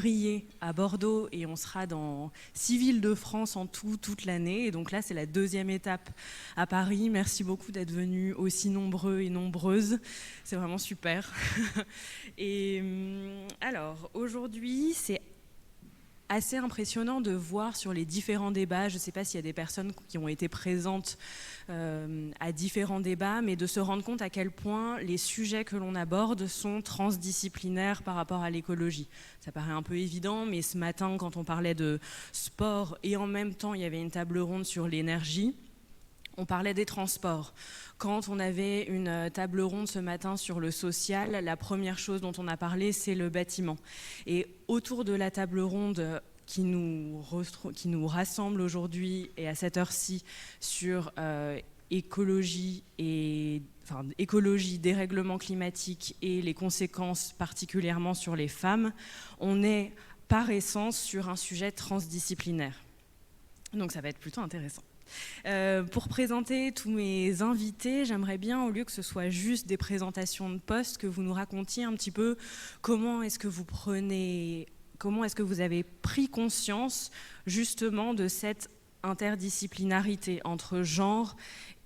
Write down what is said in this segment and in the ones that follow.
février à Bordeaux et on sera dans 6 villes de France en tout, toute l'année. Et donc là, c'est la deuxième étape à Paris. Merci beaucoup d'être venus aussi nombreux et nombreuses. C'est vraiment super. Et alors, aujourd'hui, c'est assez impressionnant de voir sur les différents débats, je ne sais pas s'il y a des personnes qui ont été présentes à différents débats, mais de se rendre compte à quel point les sujets que l'on aborde sont transdisciplinaires par rapport à l'écologie. Ça paraît un peu évident, mais ce matin, quand on parlait de sport et en même temps, il y avait une table ronde sur l'énergie, on parlait des transports. Quand on avait une table ronde ce matin sur le social, la première chose dont on a parlé, c'est le bâtiment. Et autour de la table ronde qui nous rassemble aujourd'hui et à cette heure-ci sur écologie, dérèglement climatique et les conséquences particulièrement sur les femmes, on est par essence sur un sujet transdisciplinaire. Donc ça va être plutôt intéressant. Pour présenter tous mes invités, j'aimerais bien, au lieu que ce soit juste des présentations de postes, que vous nous racontiez un petit peu comment est-ce que vous avez pris conscience justement de cette interdisciplinarité entre genre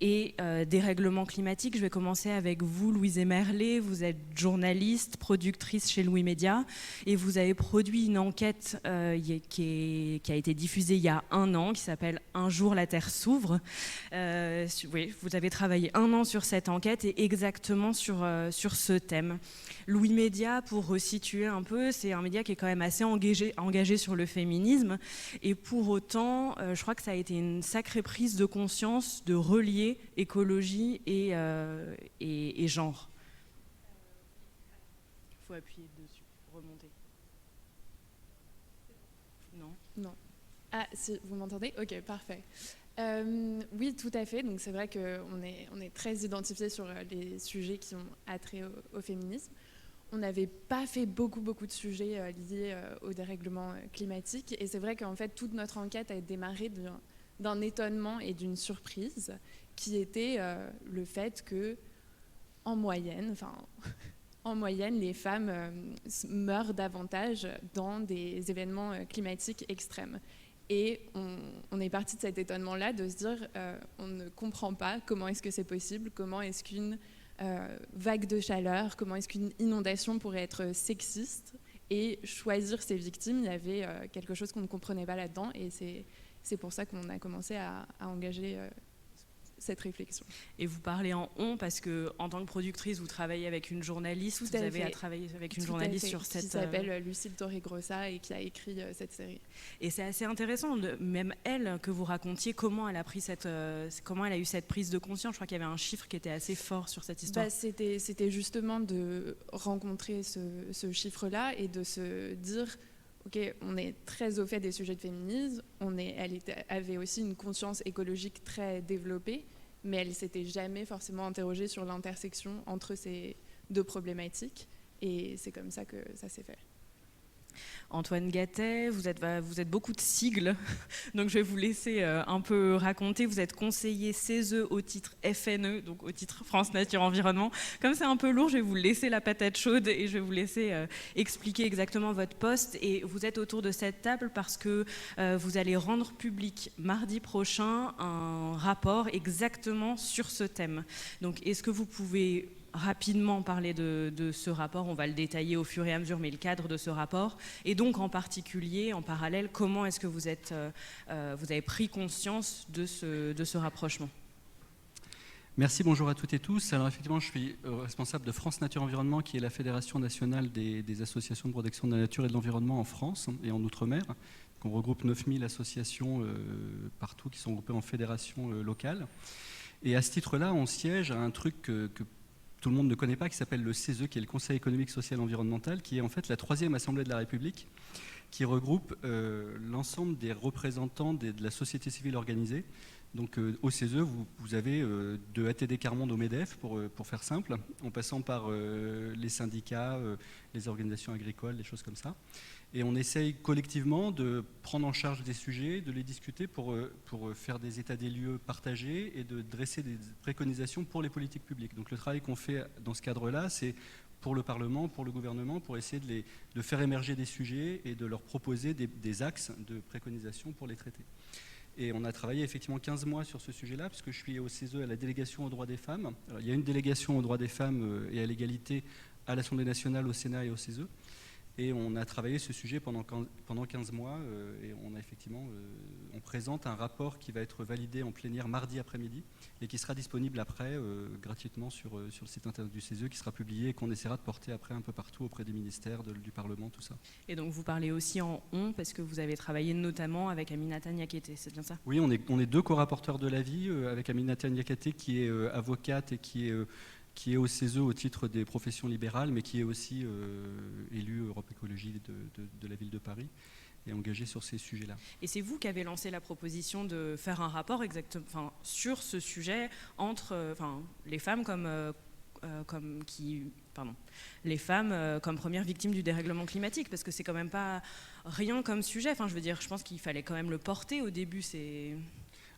et dérèglement climatique. Je vais commencer avec vous, Louise Emerlé. Vous êtes journaliste, productrice chez Louis Média et vous avez produit une enquête qui a été diffusée il y a 1 an, qui s'appelle « Un jour la Terre s'ouvre ». Oui, vous avez travaillé 1 an sur cette enquête et exactement sur ce thème. Louis Média, pour resituer un peu, c'est un média qui est quand même assez engagé sur le féminisme et pour autant, je crois que ça a été une sacrée prise de conscience de relier écologie et genre. Il faut appuyer dessus, remonter. Non. Non. Ah, si, vous m'entendez ? Ok, parfait. Oui, tout à fait. Donc c'est vrai qu'on est très identifié sur les sujets qui ont attrait au féminisme. On n'avait pas fait beaucoup de sujets liés au dérèglement climatique. Et c'est vrai qu'en fait, toute notre enquête a démarré d'un étonnement et d'une surprise qui était le fait que, en moyenne, les femmes meurent davantage dans des événements climatiques extrêmes. Et on est parti de cet étonnement-là, de se dire on ne comprend pas comment est-ce que c'est possible, comment est-ce qu'une vague de chaleur, comment est-ce qu'une inondation pourrait être sexiste et choisir ses victimes, il y avait quelque chose qu'on ne comprenait pas là-dedans et c'est pour ça qu'on a commencé à engager cette réflexion. Et vous parlez en on parce que en tant que productrice, vous travaillez avec une journaliste, vous avez travaillé avec une journaliste sur cette... qui s'appelle Lucille Torregrossa et qui a écrit cette série. Et c'est assez intéressant, même elle, que vous racontiez comment elle a eu cette prise de conscience. Je crois qu'il y avait un chiffre qui était assez fort sur cette histoire. C'était justement de rencontrer ce chiffre-là et de se dire ok, on est très au fait des sujets de féminisme, elle avait aussi une conscience écologique très développée, mais elle ne s'était jamais forcément interrogée sur l'intersection entre ces 2 problématiques, et c'est comme ça que ça s'est fait. Antoine Gattet, vous êtes beaucoup de sigles, donc je vais vous laisser un peu raconter. Vous êtes conseiller CESE au titre FNE, donc au titre France Nature Environnement. Comme c'est un peu lourd, je vais vous laisser la patate chaude et je vais vous laisser expliquer exactement votre poste. Et vous êtes autour de cette table parce que vous allez rendre public mardi prochain un rapport exactement sur ce thème. Donc est-ce que vous pouvez rapidement parler de ce rapport, on va le détailler au fur et à mesure, mais le cadre de ce rapport, et donc en particulier, en parallèle, comment est-ce que vous avez pris conscience de ce rapprochement ? Merci, bonjour à toutes et tous. Alors effectivement, je suis responsable de France Nature Environnement, qui est la fédération nationale des associations de protection de la nature et de l'environnement en France et en Outre-mer. On regroupe 9000 associations partout qui sont groupées en fédérations locales. Et à ce titre-là, on siège à un truc que tout le monde ne connaît pas, qui s'appelle le CESE, qui est le Conseil économique, social et environnemental, qui est en fait la 3e Assemblée de la République, qui regroupe l'ensemble des représentants de la société civile organisée. Donc au CESE, vous avez de ATD Carmonde au MEDEF, pour faire simple, en passant par les syndicats, les organisations agricoles, des choses comme ça. Et on essaye collectivement de prendre en charge des sujets, de les discuter pour faire des états des lieux partagés et de dresser des préconisations pour les politiques publiques. Donc le travail qu'on fait dans ce cadre-là, c'est pour le Parlement, pour le gouvernement, pour essayer de faire émerger des sujets et de leur proposer des axes de préconisation pour les traiter. Et on a travaillé effectivement 15 mois sur ce sujet-là, puisque je suis au CESE à la délégation aux droits des femmes. Alors, il y a une délégation aux droits des femmes et à l'égalité à l'Assemblée nationale, au Sénat et au CESE. Et on a travaillé ce sujet pendant 15 mois et on a effectivement, on présente un rapport qui va être validé en plénière mardi après-midi et qui sera disponible après gratuitement sur le site internet du CESE, qui sera publié et qu'on essaiera de porter après un peu partout auprès des ministères, du Parlement, tout ça. Et donc vous parlez aussi en on parce que vous avez travaillé notamment avec Aminata Niakhaté, c'est bien ça? Oui, on est deux co-rapporteurs de l'avis avec Aminata Niakhaté qui est avocate et qui est au CESE au titre des professions libérales, mais qui est aussi élu Europe Écologie de la ville de Paris et engagé sur ces sujets-là. Et c'est vous qui avez lancé la proposition de faire un rapport sur ce sujet entre les femmes les femmes comme premières victimes du dérèglement climatique, parce que c'est quand même pas rien comme sujet. Enfin, je veux dire, je pense qu'il fallait quand même le porter au début.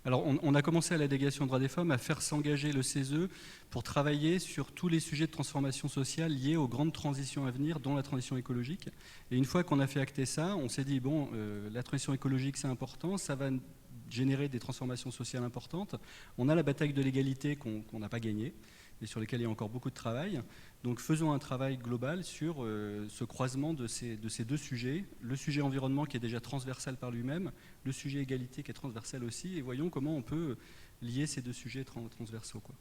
Alors, on a commencé à la délégation des droits des femmes à faire s'engager le CESE pour travailler sur tous les sujets de transformation sociale liés aux grandes transitions à venir, dont la transition écologique. Et une fois qu'on a fait acter ça, on s'est dit, bon, la transition écologique, c'est important, ça va générer des transformations sociales importantes. On a la bataille de l'égalité qu'on n'a pas gagnée, et sur lesquelles il y a encore beaucoup de travail. Donc faisons un travail global sur ce croisement de ces deux sujets, le sujet environnement qui est déjà transversal par lui-même, le sujet égalité qui est transversal aussi, et voyons comment on peut lier ces deux sujets transversaux, quoi.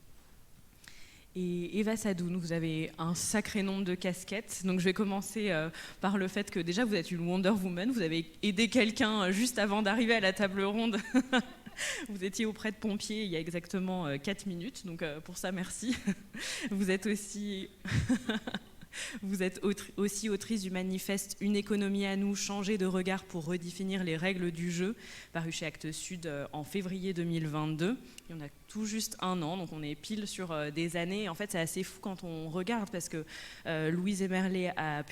Et Eva Sadoun, vous avez un sacré nombre de casquettes. Donc je vais commencer par le fait que déjà vous êtes une Wonder Woman, vous avez aidé quelqu'un juste avant d'arriver à la table ronde. Vous étiez auprès de pompiers il y a exactement 4 minutes, donc pour ça merci. Vous êtes aussi... Vous êtes aussi autrice du manifeste « Une économie à nous, changer de regard pour redéfinir les règles du jeu », paru chez Actes Sud en février 2022. Et on a tout juste 1 an, donc on est pile sur des années. En fait, c'est assez fou quand on regarde, parce que Louise Emerlé a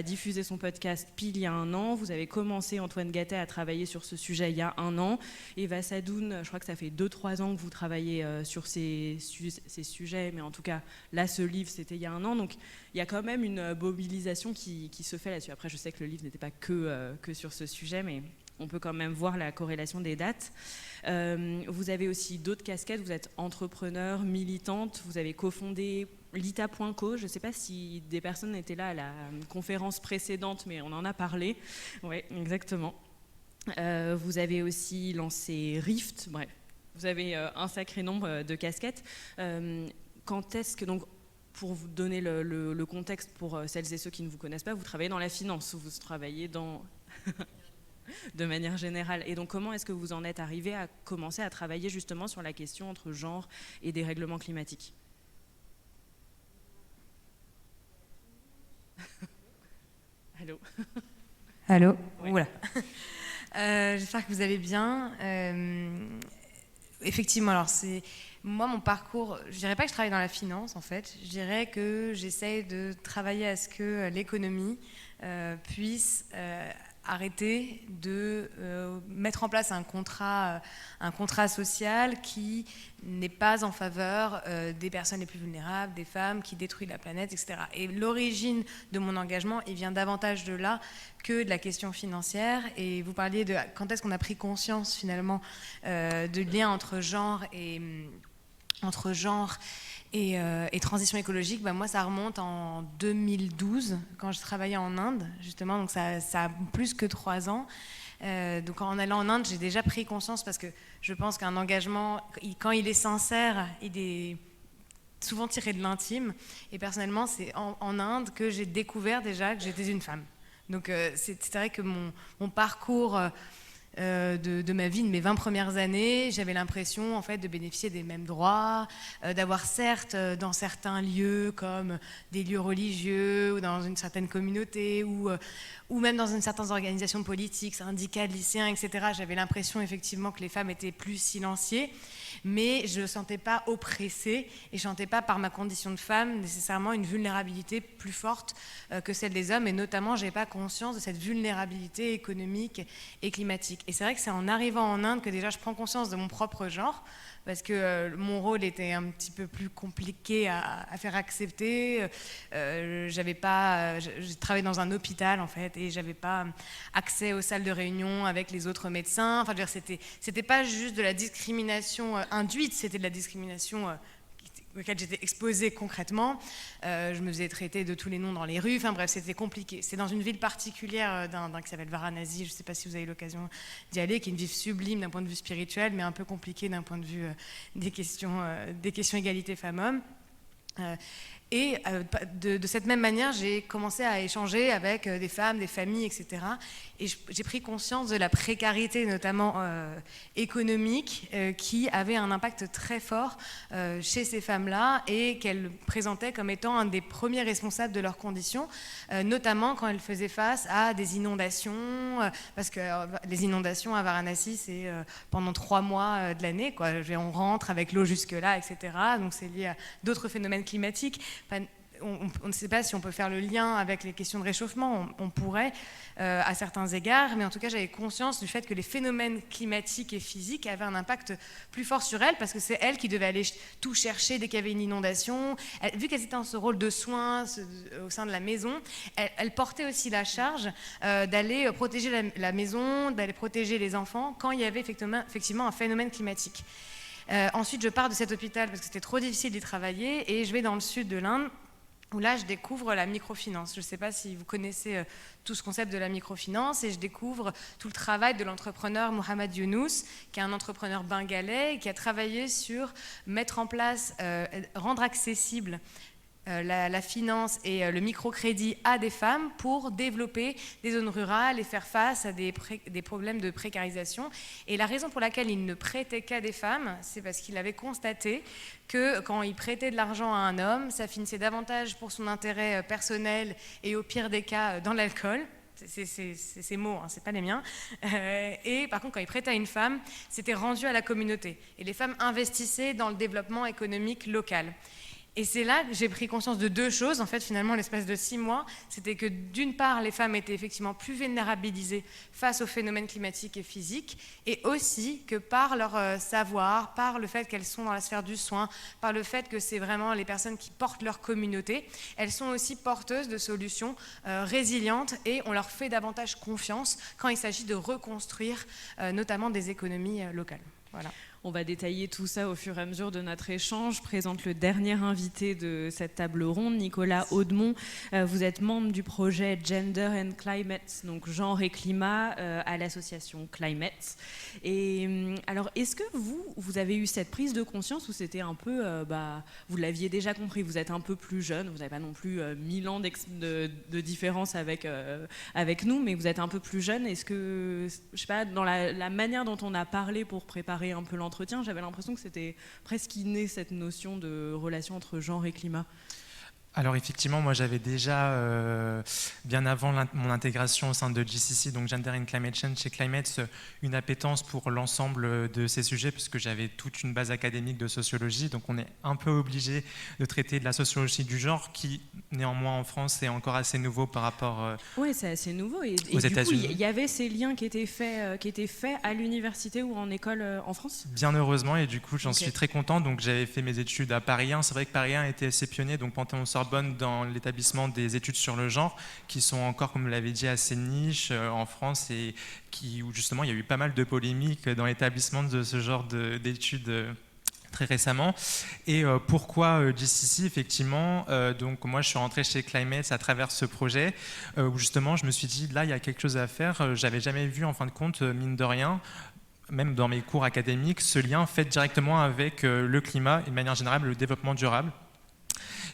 diffusé son podcast pile il y a 1 an. Vous avez commencé, Antoine Gatet, à travailler sur ce sujet il y a 1 an. Eva Sadoun, je crois que ça fait 2-3 ans que vous travaillez sur ces sujets, mais en tout cas, là, ce livre, c'était il y a 1 an. Donc, il y a quand même une mobilisation qui se fait là-dessus. Après, je sais que le livre n'était pas que sur ce sujet, mais on peut quand même voir la corrélation des dates. Vous avez aussi d'autres casquettes. Vous êtes entrepreneur, militante. Vous avez cofondé Lita.co. Je ne sais pas si des personnes étaient là à la conférence précédente, mais on en a parlé. Oui, exactement. Vous avez aussi lancé Rift. Bref, vous avez un sacré nombre de casquettes. Quand est-ce que... Donc, pour vous donner le contexte pour celles et ceux qui ne vous connaissent pas, vous travaillez dans la finance, vous travaillez dans... de manière générale. Et donc, comment est-ce que vous en êtes arrivé à commencer à travailler justement sur la question entre genre et dérèglement climatique? Allô? Allô? Ouais. Oula. J'espère que vous allez bien. Effectivement, alors c'est... Moi, mon parcours, je dirais pas que je travaille dans la finance, en fait. Je dirais que j'essaye de travailler à ce que l'économie puisse arrêter de mettre en place un contrat social qui n'est pas en faveur des personnes les plus vulnérables, des femmes, qui détruit la planète, etc. Et l'origine de mon engagement, il vient davantage de là que de la question financière. Et vous parliez de quand est-ce qu'on a pris conscience finalement de lien entre genre et transition écologique. Moi, ça remonte en 2012, quand je travaillais en Inde, justement, donc ça a plus que 3 ans. Donc en allant en Inde, j'ai déjà pris conscience, parce que je pense qu'un engagement, quand il est sincère, il est souvent tiré de l'intime. Et personnellement, c'est en Inde que j'ai découvert déjà que j'étais une femme. Donc c'est vrai que mon parcours... de ma vie, de mes 20 premières années, j'avais l'impression en fait de bénéficier des mêmes droits, d'avoir certes dans certains lieux comme des lieux religieux ou dans une certaine communauté ou même dans une certaine organisation politique, syndicats, lycéens, etc. J'avais l'impression effectivement que les femmes étaient plus silenciées. mais je ne me sentais pas oppressée et je ne sentais pas, par ma condition de femme, nécessairement une vulnérabilité plus forte que celle des hommes, et notamment, je n'avais pas conscience de cette vulnérabilité économique et climatique. Et c'est vrai que c'est en arrivant en Inde que déjà je prends conscience de mon propre genre, parce que mon rôle était un petit peu plus compliqué à faire accepter. Je travaillais dans un hôpital en fait, et j'avais pas accès aux salles de réunion avec les autres médecins. Enfin, je veux dire, c'était pas juste de la discrimination induite, c'était de la discrimination auquel j'étais exposée concrètement. Je me faisais traiter de tous les noms dans les rues. Enfin bref, c'était compliqué. C'est dans une ville particulière d'un qui s'appelle Varanasi. Je ne sais pas si vous avez l'occasion d'y aller, qui est une ville sublime d'un point de vue spirituel, mais un peu compliquée d'un point de vue des questions égalité femmes-hommes. Et de cette même manière, j'ai commencé à échanger avec des femmes, des familles, etc. Et j'ai pris conscience de la précarité, notamment économique, qui avait un impact très fort chez ces femmes-là et qu'elles présentaient comme étant un des premiers responsables de leurs conditions, notamment quand elles faisaient face à des inondations, parce que les inondations à Varanasi, c'est pendant 3 mois de l'année, quoi. On rentre avec l'eau jusque-là, etc. Donc c'est lié à d'autres phénomènes climatiques. On ne sait pas si on peut faire le lien avec les questions de réchauffement, on pourrait à certains égards, mais en tout cas j'avais conscience du fait que les phénomènes climatiques et physiques avaient un impact plus fort sur elles, parce que c'est elles qui devaient aller tout chercher dès qu'il y avait une inondation. Vu qu'elles étaient dans ce rôle de soins au sein de la maison, elles portaient aussi la charge d'aller protéger la maison, d'aller protéger les enfants quand il y avait effectivement un phénomène climatique. Ensuite, je pars de cet hôpital parce que c'était trop difficile d'y travailler, et je vais dans le sud de l'Inde, où là, je découvre la microfinance. Je ne sais pas si vous connaissez tout ce concept de la microfinance, et je découvre tout le travail de l'entrepreneur Mohamed Younous, qui est un entrepreneur bengalais, qui a travaillé sur mettre en place, rendre accessible la finance et le microcrédit à des femmes pour développer des zones rurales et faire face à des problèmes de précarisation. Et la raison pour laquelle il ne prêtait qu'à des femmes, c'est parce qu'il avait constaté que quand il prêtait de l'argent à un homme, ça finissait davantage pour son intérêt personnel et au pire des cas dans l'alcool. C'est ces mots, hein, c'est pas les miens. Et par contre, quand il prêtait à une femme, c'était rendu à la communauté. Et les femmes investissaient dans le développement économique local. Et c'est là que j'ai pris conscience de 2 choses, en fait, finalement, l'espace de 6 mois. C'était que, d'une part, les femmes étaient effectivement plus vulnérabilisées face aux phénomènes climatiques et physiques, et aussi que par leur savoir, par le fait qu'elles sont dans la sphère du soin, par le fait que c'est vraiment les personnes qui portent leur communauté, elles sont aussi porteuses de solutions résilientes, et on leur fait davantage confiance quand il s'agit de reconstruire notamment des économies locales. Voilà. On va détailler tout ça au fur et à mesure de notre échange. Je présente le dernier invité de cette table ronde, Nicolas Audemont. Vous êtes membre du projet Gender and Climate, donc genre et climat, à l'association Climate. Et alors, est-ce que vous avez eu cette prise de conscience, ou c'était un peu, vous l'aviez déjà compris, vous êtes un peu plus jeune, vous n'avez pas non plus 1000 ans de différence avec nous, mais vous êtes un peu plus jeune. Est-ce que, je sais pas, dans la manière dont on a parlé pour préparer un peu l'entretien, j'avais l'impression que c'était presque inné, cette notion de relation entre genre et climat. Alors effectivement, moi j'avais déjà, bien avant mon intégration au sein de GCC, donc Gender and Climate Change chez Climate, une appétence pour l'ensemble de ces sujets, puisque j'avais toute une base académique de sociologie, donc on est un peu obligé de traiter de la sociologie du genre, qui néanmoins en France est encore assez nouveau par rapport oui, c'est assez nouveau, et aux du États-Unis. coup, il y avait ces liens qui étaient faits à l'université ou en école en France ? Bien heureusement, et du coup j'en suis très content. Donc j'avais fait mes études à Paris 1. C'est vrai que Paris 1 était assez pionnier, donc Panthéon-Sorbonne, dans l'établissement des études sur le genre, qui sont encore, comme vous l'avez dit, assez niches en France, et où justement il y a eu pas mal de polémiques dans l'établissement de ce genre d'études très récemment. Et pourquoi GCC, effectivement, donc moi je suis rentré chez Climate à travers ce projet, où justement je me suis dit, là il y a quelque chose à faire. J'avais jamais vu, en fin de compte, mine de rien, même dans mes cours académiques, ce lien fait directement avec le climat et de manière générale le développement durable.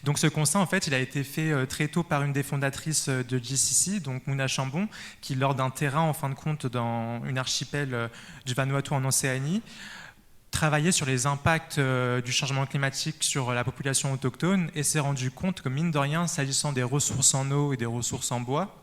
Donc ce constat, en fait, il a été fait très tôt par une des fondatrices de GCC, donc Mouna Chambon, qui, lors d'un terrain, en fin de compte, dans une archipel du Vanuatu en Océanie, travaillait sur les impacts du changement climatique sur la population autochtone, et s'est rendu compte que, mine de rien, s'agissant des ressources en eau et des ressources en bois,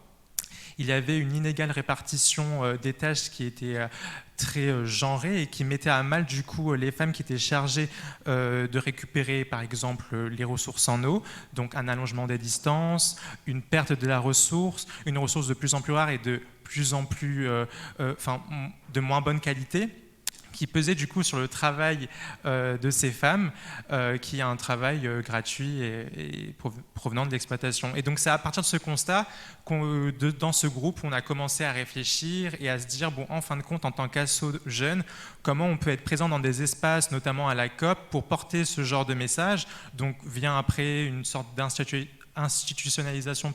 il y avait une inégale répartition des tâches qui était très genrée et qui mettait à mal du coup les femmes qui étaient chargées de récupérer par exemple les ressources en eau, donc un allongement des distances, une perte de la ressource, une ressource de plus en plus rare et de plus en plus, de moins bonne qualité, qui pesait du coup sur le travail de ces femmes, qui est un travail gratuit et provenant de l'exploitation. Et donc c'est à partir de ce constat dans ce groupe, on a commencé à réfléchir et à se dire, bon, en fin de compte, en tant qu'asso jeune, comment on peut être présent dans des espaces, notamment à la COP, pour porter ce genre de message. Donc vient après une sorte d'institutionnalisation,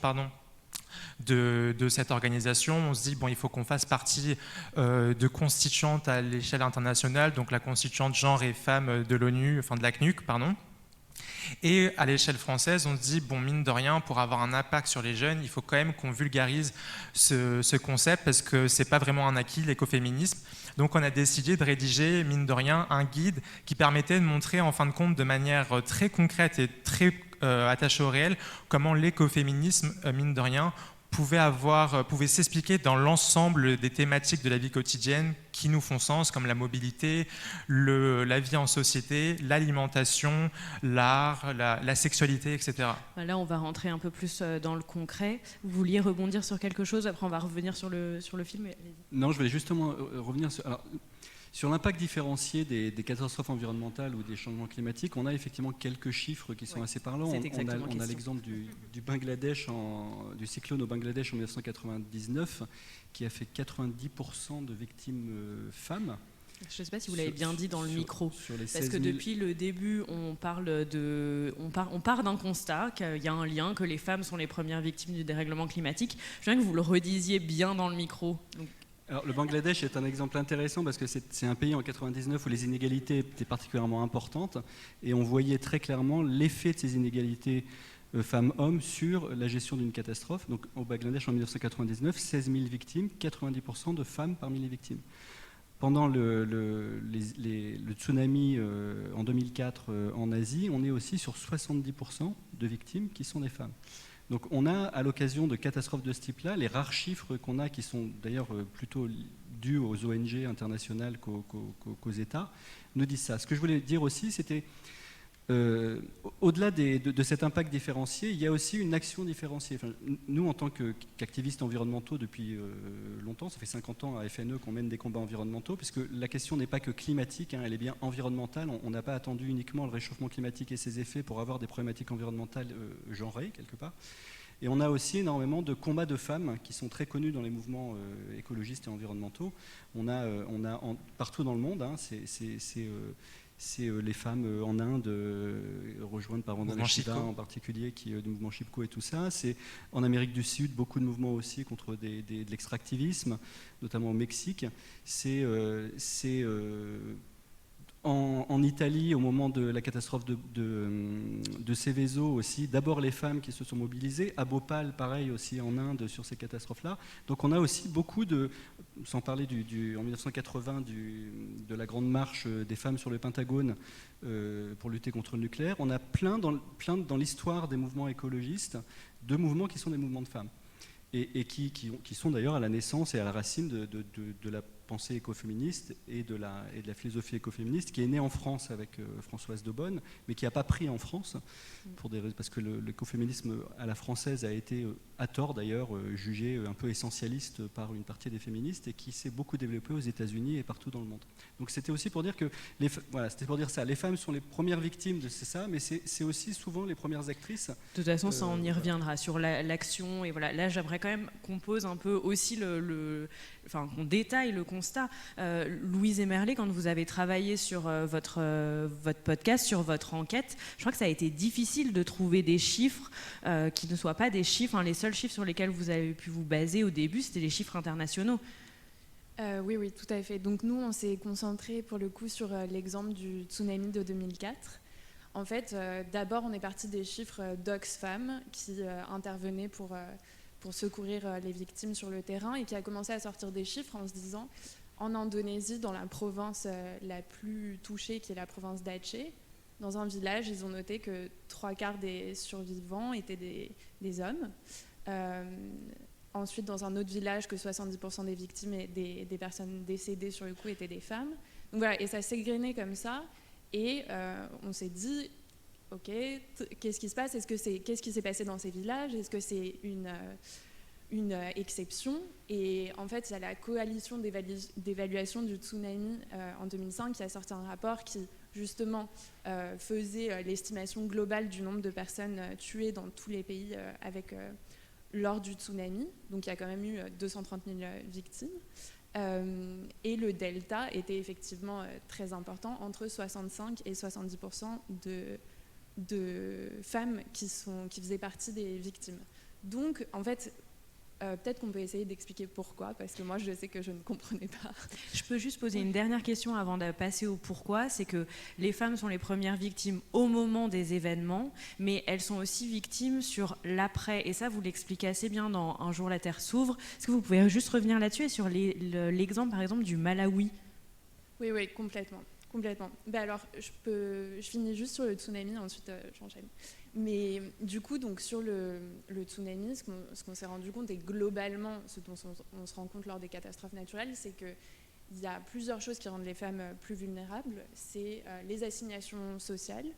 de cette organisation. On se dit, bon, il faut qu'on fasse partie de constituantes à l'échelle internationale, donc la constituante genre et femmes de l'ONU, enfin de la CNUC, pardon. Et à l'échelle française, on se dit, bon, mine de rien, pour avoir un impact sur les jeunes, il faut quand même qu'on vulgarise ce concept, parce que c'est pas vraiment un acquis, l'écoféminisme. Donc on a décidé de rédiger, mine de rien, un guide qui permettait de montrer, en fin de compte, de manière très concrète et très attachée au réel, comment l'écoféminisme, mine de rien, pouvait s'expliquer dans l'ensemble des thématiques de la vie quotidienne qui nous font sens, comme la mobilité, la vie en société, l'alimentation, l'art, la sexualité, etc. Là, on va rentrer un peu plus dans le concret. Vous vouliez rebondir sur quelque chose, après on va revenir sur le film. Non, je voulais justement revenir sur l'impact différencié des catastrophes environnementales ou des changements climatiques. On a effectivement quelques chiffres qui sont assez parlants. On a l'exemple du Bangladesh, du cyclone au Bangladesh en 1999, qui a fait 90% de victimes femmes. Je ne sais pas si vous l'avez bien dit dans le micro, parce que depuis le début, on part d'un constat qu'il y a un lien, que les femmes sont les premières victimes du dérèglement climatique. Je veux bien que vous le redisiez bien dans le micro. Donc, alors, le Bangladesh est un exemple intéressant parce que c'est un pays en 99 où les inégalités étaient particulièrement importantes et on voyait très clairement l'effet de ces inégalités femmes-hommes sur la gestion d'une catastrophe. Donc au Bangladesh en 1999, 16 000 victimes, 90% de femmes parmi les victimes. Pendant le tsunami en 2004 en Asie, on est aussi sur 70% de victimes qui sont des femmes. Donc on a, à l'occasion de catastrophes de ce type-là, les rares chiffres qu'on a, qui sont d'ailleurs plutôt dus aux ONG internationales qu'aux États, nous disent ça. Ce que je voulais dire aussi, c'était, au-delà de cet impact différencié, il y a aussi une action différenciée. Enfin, nous, en tant qu'activistes environnementaux depuis longtemps, ça fait 50 ans à FNE qu'on mène des combats environnementaux, puisque la question n'est pas que climatique, elle est bien environnementale. On n'a pas attendu uniquement le réchauffement climatique et ses effets pour avoir des problématiques environnementales genrées, quelque part. Et on a aussi énormément de combats de femmes qui sont très connus dans les mouvements écologistes et environnementaux. On a partout dans le monde, c'est les femmes en Inde, rejointes par Vandana Shiva en particulier, du mouvement Chipko et tout ça. C'est en Amérique du Sud, beaucoup de mouvements aussi contre de l'extractivisme, notamment au Mexique. C'est en Italie, au moment de la catastrophe de Seveso aussi, d'abord les femmes qui se sont mobilisées, à Bhopal, pareil aussi en Inde sur ces catastrophes-là. Donc on a aussi beaucoup sans parler en 1980 de la grande marche des femmes sur le Pentagone pour lutter contre le nucléaire, on a plein dans l'histoire des mouvements écologistes de mouvements qui sont des mouvements de femmes et qui sont d'ailleurs à la naissance et à la racine de la pensée écoféministe et de la philosophie écoféministe qui est née en France avec Françoise Daubonne, mais qui n'a pas pris en France parce que l'écoféminisme à la française a été, à tort d'ailleurs, jugé un peu essentialiste par une partie des féministes et qui s'est beaucoup développé aux États-Unis et partout dans le monde. Donc c'était aussi pour dire que c'était pour dire ça. Les femmes sont les premières victimes de ça, mais c'est aussi souvent les premières actrices. De toute façon, ça on y reviendra sur l'action et voilà. Là, j'aimerais quand même qu'on pose un peu aussi qu'on détaille le constat. Louise Emerlé, quand vous avez travaillé sur votre podcast, sur votre enquête, je crois que ça a été difficile de trouver des chiffres qui ne soient pas des chiffres. Les seuls chiffres sur lesquels vous avez pu vous baser au début, c'était les chiffres internationaux. Oui, tout à fait. Donc nous, on s'est concentré pour le coup sur l'exemple du tsunami de 2004. En fait, d'abord, on est parti des chiffres d'Oxfam qui intervenaient pour secourir les victimes sur le terrain et qui a commencé à sortir des chiffres en se disant, en Indonésie, dans la province la plus touchée, qui est la province d'Aceh, dans un village, ils ont noté que 3/4 des survivants étaient des hommes. Ensuite, dans un autre village, que 70% des victimes et des personnes décédées sur le coup étaient des femmes. Donc voilà, et ça s'est égrené comme ça. Et on s'est dit, ok, qu'est-ce qui se passe? Qu'est-ce qui s'est passé dans ces villages? Est-ce que c'est une exception? Et en fait, il y a la coalition d'évaluation du tsunami en 2005 qui a sorti un rapport qui, justement, faisait l'estimation globale du nombre de personnes tuées dans tous les pays lors du tsunami. Donc il y a quand même eu 230 000 victimes. Et le delta était effectivement très important, entre 65 et 70% de femmes qui faisaient partie des victimes. Donc, en fait, peut-être qu'on peut essayer d'expliquer pourquoi, parce que moi, je sais que je ne comprenais pas. Je peux juste poser une dernière question avant de passer au pourquoi. C'est que les femmes sont les premières victimes au moment des événements, mais elles sont aussi victimes sur l'après. Et ça, vous l'expliquez assez bien dans Un jour la Terre s'ouvre. Est-ce que vous pouvez juste revenir là-dessus et sur l'exemple, par exemple, du Malawi? Oui, complètement. Ben alors, je finis juste sur le tsunami, ensuite j'enchaîne. Mais du coup, donc, sur le tsunami, ce qu'on s'est rendu compte, et globalement, ce dont on se rend compte lors des catastrophes naturelles, c'est qu'il y a plusieurs choses qui rendent les femmes plus vulnérables. C'est les assignations sociales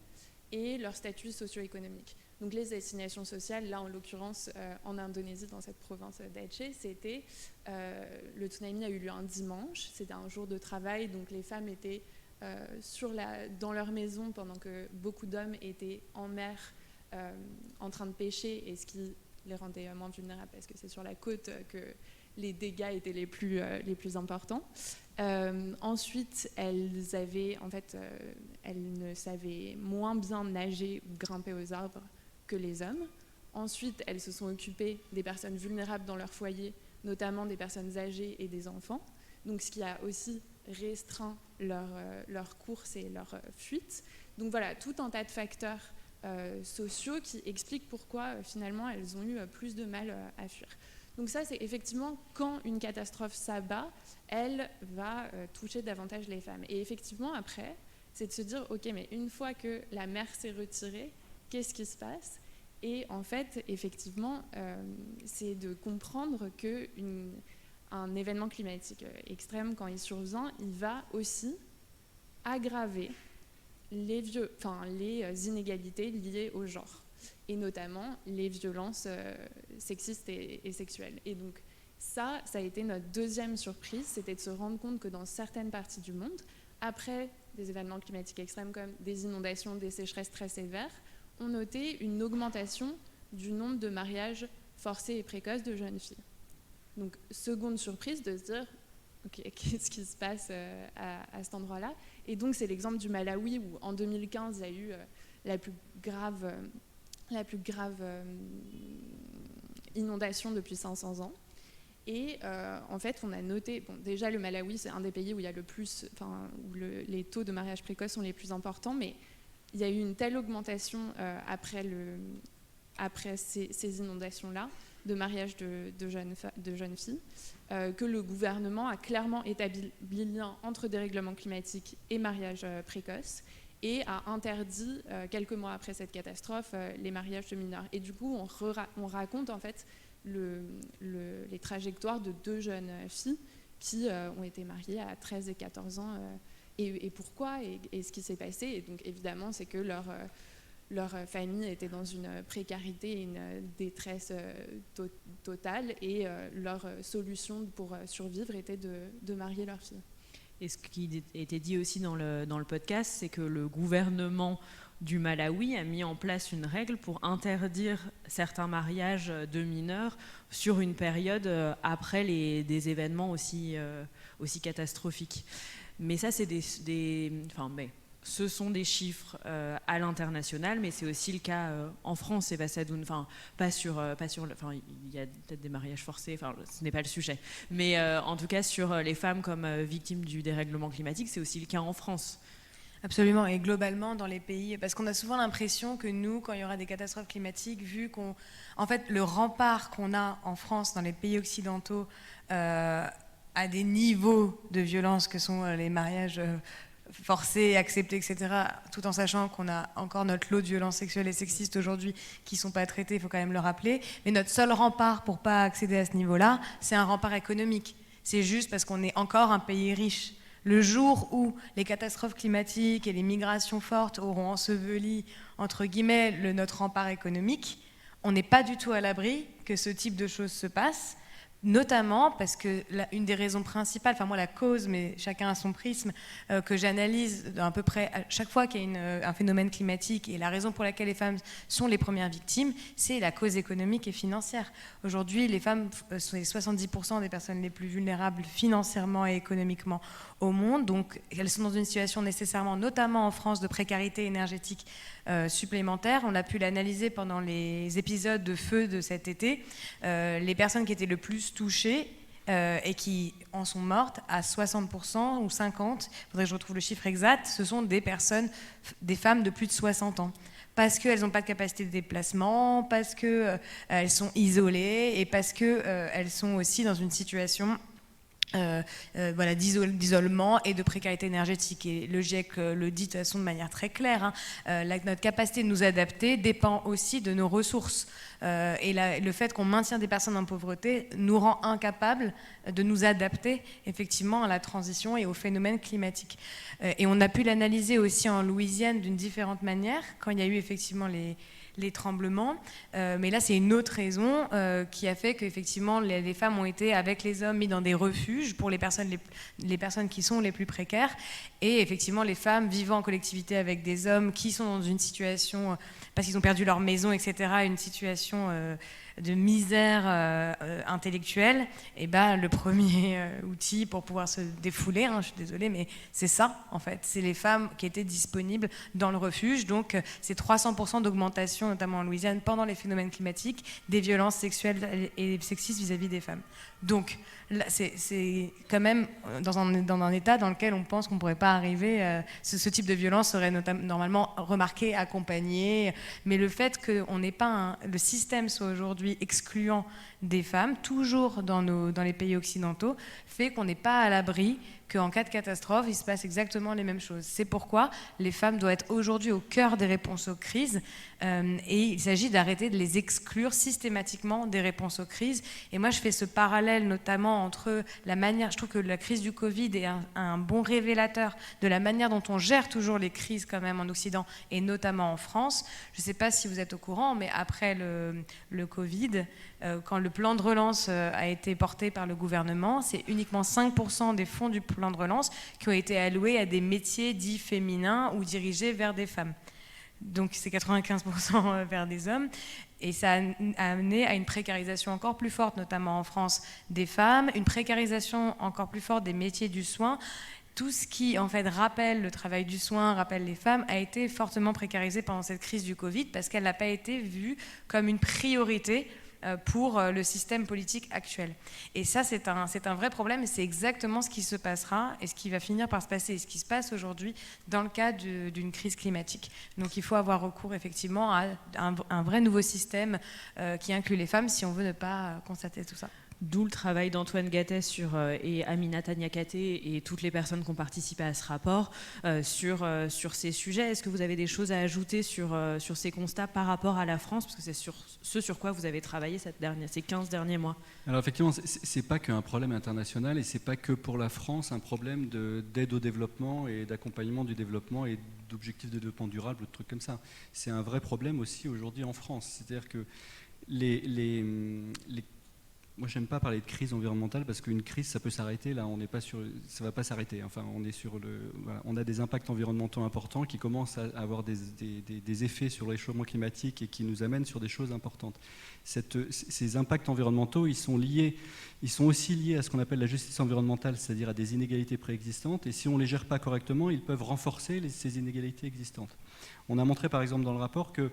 et leur statut socio-économique. Donc les assignations sociales, là en l'occurrence en Indonésie, dans cette province d'Aceh, c'était le tsunami a eu lieu un dimanche, c'était un jour de travail, donc les femmes étaient dans leur maison pendant que beaucoup d'hommes étaient en mer en train de pêcher, et ce qui les rendait moins vulnérables parce que c'est sur la côte que les dégâts étaient les plus importants. Ensuite, elles ne savaient moins bien nager ou grimper aux arbres que les hommes. Ensuite, elles se sont occupées des personnes vulnérables dans leur foyer, notamment des personnes âgées et des enfants. Donc, ce qui a aussi restreint leur course et leur fuite. Donc voilà, tout un tas de facteurs sociaux qui expliquent pourquoi finalement elles ont eu plus de mal à fuir. Donc ça, c'est effectivement quand une catastrophe s'abat, elle va toucher davantage les femmes. Et effectivement, après, c'est de se dire, ok, mais une fois que la mer s'est retirée, qu'est-ce qui se passe? Et en fait, effectivement, c'est de comprendre qu'un événement climatique extrême, quand il survient, il va aussi aggraver les inégalités liées au genre, et notamment les violences sexistes et sexuelles. Et donc ça a été notre deuxième surprise, c'était de se rendre compte que dans certaines parties du monde, après des événements climatiques extrêmes comme des inondations, des sécheresses très sévères, on notait une augmentation du nombre de mariages forcés et précoces de jeunes filles. Donc, seconde surprise de se dire, ok, qu'est-ce qui se passe à cet endroit-là? Et donc, c'est l'exemple du Malawi où, en 2015, il y a eu la plus grave inondation depuis 500 ans. Et en fait, on a noté, déjà le Malawi, c'est un des pays où il y a où les taux de mariage précoce sont les plus importants, mais il y a eu une telle augmentation après ces inondations-là, de mariage de jeunes filles, que le gouvernement a clairement établi le lien entre dérèglement climatique et mariage précoce, et a interdit, quelques mois après cette catastrophe, les mariages de mineurs. Et du coup, on raconte en fait les trajectoires de deux jeunes filles qui ont été mariées à 13 et 14 ans, et pourquoi, et ce qui s'est passé. Et donc évidemment, c'est que leur famille était dans une précarité et une détresse totale, et leur solution pour survivre était de marier leur fille. Et ce qui était dit aussi dans le podcast, c'est que le gouvernement du Malawi a mis en place une règle pour interdire certains mariages de mineurs sur une période après des événements aussi catastrophiques. Mais ça, c'est ce sont des chiffres à l'international, mais c'est aussi le cas en France, Eva Sadoun. Enfin, il y a peut-être des mariages forcés. Enfin, ce n'est pas le sujet. Mais en tout cas, sur les femmes comme victimes du dérèglement climatique, c'est aussi le cas en France. Absolument, et globalement dans les pays, parce qu'on a souvent l'impression que nous, quand il y aura des catastrophes climatiques, en fait, le rempart qu'on a en France, dans les pays occidentaux, à des niveaux de violence que sont les mariages forcés, acceptés, etc., tout en sachant qu'on a encore notre lot de violences sexuelles et sexistes aujourd'hui qui ne sont pas traitées, il faut quand même le rappeler. Mais notre seul rempart pour ne pas accéder à ce niveau-là, c'est un rempart économique. C'est juste parce qu'on est encore un pays riche. Le jour où les catastrophes climatiques et les migrations fortes auront enseveli, entre guillemets, notre rempart économique, on n'est pas du tout à l'abri que ce type de choses se passe. Notamment parce que une des raisons principales, enfin moi la cause, mais chacun a son prisme, que j'analyse à peu près à chaque fois qu'il y a un phénomène climatique, et la raison pour laquelle les femmes sont les premières victimes, c'est la cause économique et financière. Aujourd'hui, les femmes sont les 70% des personnes les plus vulnérables financièrement et économiquement au monde, donc elles sont dans une situation nécessairement, notamment en France, de précarité énergétique supplémentaire. On a pu l'analyser pendant les épisodes de feu de cet été. Les personnes qui étaient le plus touchées et qui en sont mortes à 60% ou 50%, il faudrait que je retrouve le chiffre exact, ce sont des femmes de plus de 60 ans. Parce qu'elles n'ont pas de capacité de déplacement, parce qu'elles sont isolées et parce qu'elles sont aussi dans une situation d'isolement et de précarité énergétique. Et le GIEC le dit de toute façon de manière très claire, notre capacité de nous adapter dépend aussi de nos ressources. Et le fait qu'on maintient des personnes en pauvreté nous rend incapables de nous adapter effectivement à la transition et aux phénomènes climatiques. Et on a pu l'analyser aussi en Louisiane d'une différente manière, quand il y a eu effectivement les tremblements, mais là c'est une autre raison qui a fait qu'effectivement les femmes ont été avec les hommes mis dans des refuges pour les personnes qui sont les plus précaires, et effectivement les femmes vivant en collectivité avec des hommes qui sont dans une situation, parce qu'ils ont perdu leur maison, etc., une situation de misère intellectuelle, et le premier outil pour pouvoir se défouler, je suis désolée, mais c'est ça en fait, c'est les femmes qui étaient disponibles dans le refuge. Donc c'est 300% d'augmentation, notamment en Louisiane, pendant les phénomènes climatiques, des violences sexuelles et sexistes vis-à-vis des femmes. Donc là, c'est quand même dans un état dans lequel on pense qu'on ne pourrait pas arriver, ce type de violence serait normalement remarqué, accompagné, mais le fait que le système soit aujourd'hui excluant des femmes, toujours dans les pays occidentaux, fait qu'on n'est pas à l'abri qu'en cas de catastrophe, il se passe exactement les mêmes choses. C'est pourquoi les femmes doivent être aujourd'hui au cœur des réponses aux crises, et il s'agit d'arrêter de les exclure systématiquement des réponses aux crises. Et moi, je fais ce parallèle notamment entre la manière, je trouve que la crise du Covid est un bon révélateur de la manière dont on gère toujours les crises quand même en Occident, et notamment en France. Je ne sais pas si vous êtes au courant, mais après le Covid, quand le plan de relance a été porté par le gouvernement, c'est uniquement 5% des fonds du plan de relance qui ont été alloués à des métiers dits féminins ou dirigés vers des femmes. Donc c'est 95% vers des hommes. Et ça a amené à une précarisation encore plus forte, notamment en France, des femmes, une précarisation encore plus forte des métiers du soin. Tout ce qui, en fait, rappelle le travail du soin, rappelle les femmes, a été fortement précarisé pendant cette crise du Covid parce qu'elle n'a pas été vue comme une priorité pour le système politique actuel. Et ça, c'est un vrai problème, et c'est exactement ce qui se passera et ce qui va finir par se passer, et ce qui se passe aujourd'hui dans le cadre d'une crise climatique. Donc il faut avoir recours effectivement à un vrai nouveau système qui inclut les femmes si on veut ne pas constater tout ça. D'où le travail d'Antoine Gattet et Aminata Niakaté et toutes les personnes qui ont participé à ce rapport sur ces sujets. Est-ce que vous avez des choses à ajouter sur ces constats par rapport à la France? Parce que c'est sur quoi vous avez travaillé ces 15 derniers mois. Alors effectivement, c'est pas qu'un problème international, et c'est pas que pour la France un problème d'aide au développement et d'accompagnement du développement et d'objectifs de développement durable, de trucs comme ça. C'est un vrai problème aussi aujourd'hui en France. C'est-à-dire que moi, j'aime pas parler de crise environnementale parce qu'une crise, ça peut s'arrêter. Là, on n'est pas sur, ça va pas s'arrêter. Enfin, on a des impacts environnementaux importants qui commencent à avoir des effets sur le réchauffement climatique et qui nous amènent sur des choses importantes. Ces impacts environnementaux, ils sont aussi liés à ce qu'on appelle la justice environnementale, c'est-à-dire à des inégalités préexistantes. Et si on les gère pas correctement, ils peuvent renforcer ces inégalités existantes. On a montré, par exemple, dans le rapport que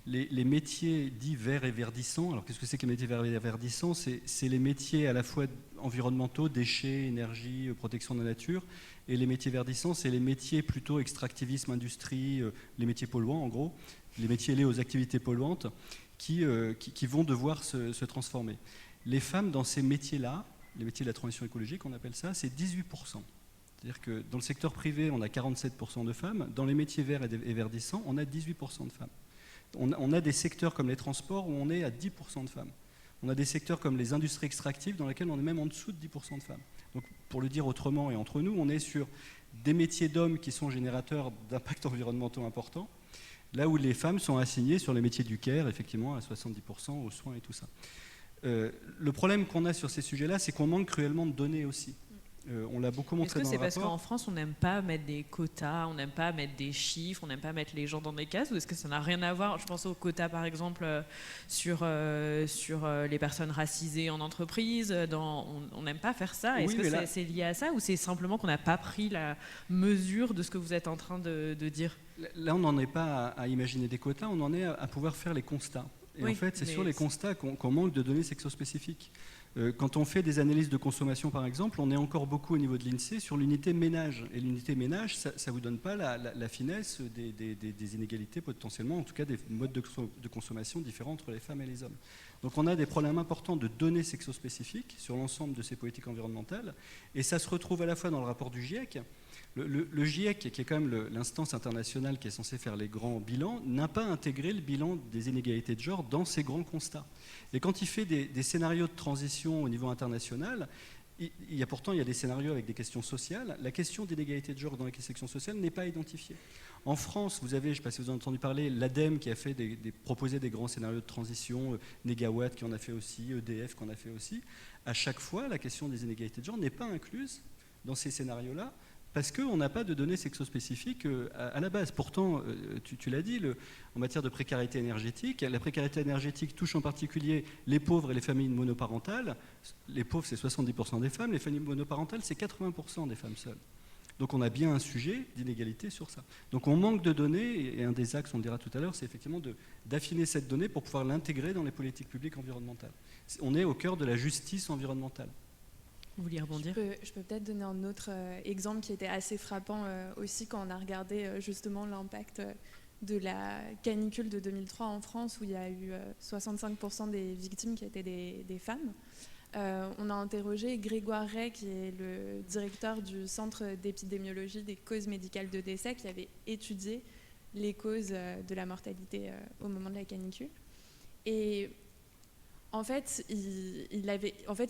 les métiers dits verts et verdissants, alors qu'est-ce que c'est que les métiers verts et verdissants? C'est les métiers à la fois environnementaux, déchets, énergie, protection de la nature, et les métiers verdissants, c'est les métiers plutôt extractivisme, industrie, les métiers polluants en gros, les métiers liés aux activités polluantes qui vont devoir se transformer. Les femmes dans ces métiers-là, les métiers de la transition écologique, on appelle ça, c'est 18%. C'est-à-dire que dans le secteur privé, on a 47% de femmes. Dans les métiers verts et verdissants, on a 18% de femmes. On a des secteurs comme les transports où on est à 10% de femmes. On a des secteurs comme les industries extractives dans lesquels on est même en dessous de 10% de femmes. Donc, pour le dire autrement et entre nous, on est sur des métiers d'hommes qui sont générateurs d'impacts environnementaux importants, là où les femmes sont assignées sur les métiers du care, effectivement, à 70%, aux soins et tout ça. Le problème qu'on a sur ces sujets-là, c'est qu'on manque cruellement de données aussi. On l'a beaucoup montré dans le rapport. Est-ce que c'est parce qu'en France, on n'aime pas mettre des quotas, on n'aime pas mettre des chiffres, on n'aime pas mettre les gens dans des cases, ou est-ce que ça n'a rien à voir? Je pense aux quotas, par exemple, sur les personnes racisées en entreprise. On n'aime pas faire ça. Est-ce que c'est lié à ça, ou c'est simplement qu'on n'a pas pris la mesure de ce que vous êtes en train de dire? Là, on n'en est pas à imaginer des quotas, on en est à pouvoir faire les constats. Et en fait, c'est sur les constats qu'on manque de données sexospécifiques. Quand on fait des analyses de consommation, par exemple, on est encore beaucoup au niveau de l'INSEE sur l'unité ménage. Et l'unité ménage, ça ne vous donne pas la finesse des inégalités potentiellement, en tout cas des modes de consommation différents entre les femmes et les hommes. Donc on a des problèmes importants de données sexospécifiques sur l'ensemble de ces politiques environnementales. Et ça se retrouve à la fois dans le rapport du GIEC. Le GIEC, qui est quand même l'instance internationale qui est censée faire les grands bilans, n'a pas intégré le bilan des inégalités de genre dans ses grands constats. Et quand il fait des scénarios de transition au niveau international, il y a des scénarios avec des questions sociales. La question d'inégalité de genre dans les questions sociales n'est pas identifiée. En France, vous avez, je ne sais pas si vous en avez entendu parler, l'ADEME qui a fait proposé des grands scénarios de transition, Negawatt qui en a fait aussi, EDF qui en a fait aussi. À chaque fois, la question des inégalités de genre n'est pas incluse dans ces scénarios-là, parce qu'on n'a pas de données sexospécifiques à la base. Pourtant, tu l'as dit, en matière de précarité énergétique, la précarité énergétique touche en particulier les pauvres et les familles monoparentales. Les pauvres, c'est 70% des femmes, les familles monoparentales, c'est 80% des femmes seules. Donc on a bien un sujet d'inégalité sur ça. Donc on manque de données, et un des axes, on le dira tout à l'heure, c'est effectivement d'affiner cette donnée pour pouvoir l'intégrer dans les politiques publiques environnementales. On est au cœur de la justice environnementale. Vous vouliez rebondir? Je peux peut-être donner un autre exemple qui était assez frappant aussi quand on a regardé justement l'impact de la canicule de 2003 en France, où il y a eu 65% des victimes qui étaient des femmes. On a interrogé Grégoire Ray, qui est le directeur du Centre d'épidémiologie des causes médicales de décès, qui avait étudié les causes de la mortalité au moment de la canicule. Et en fait, il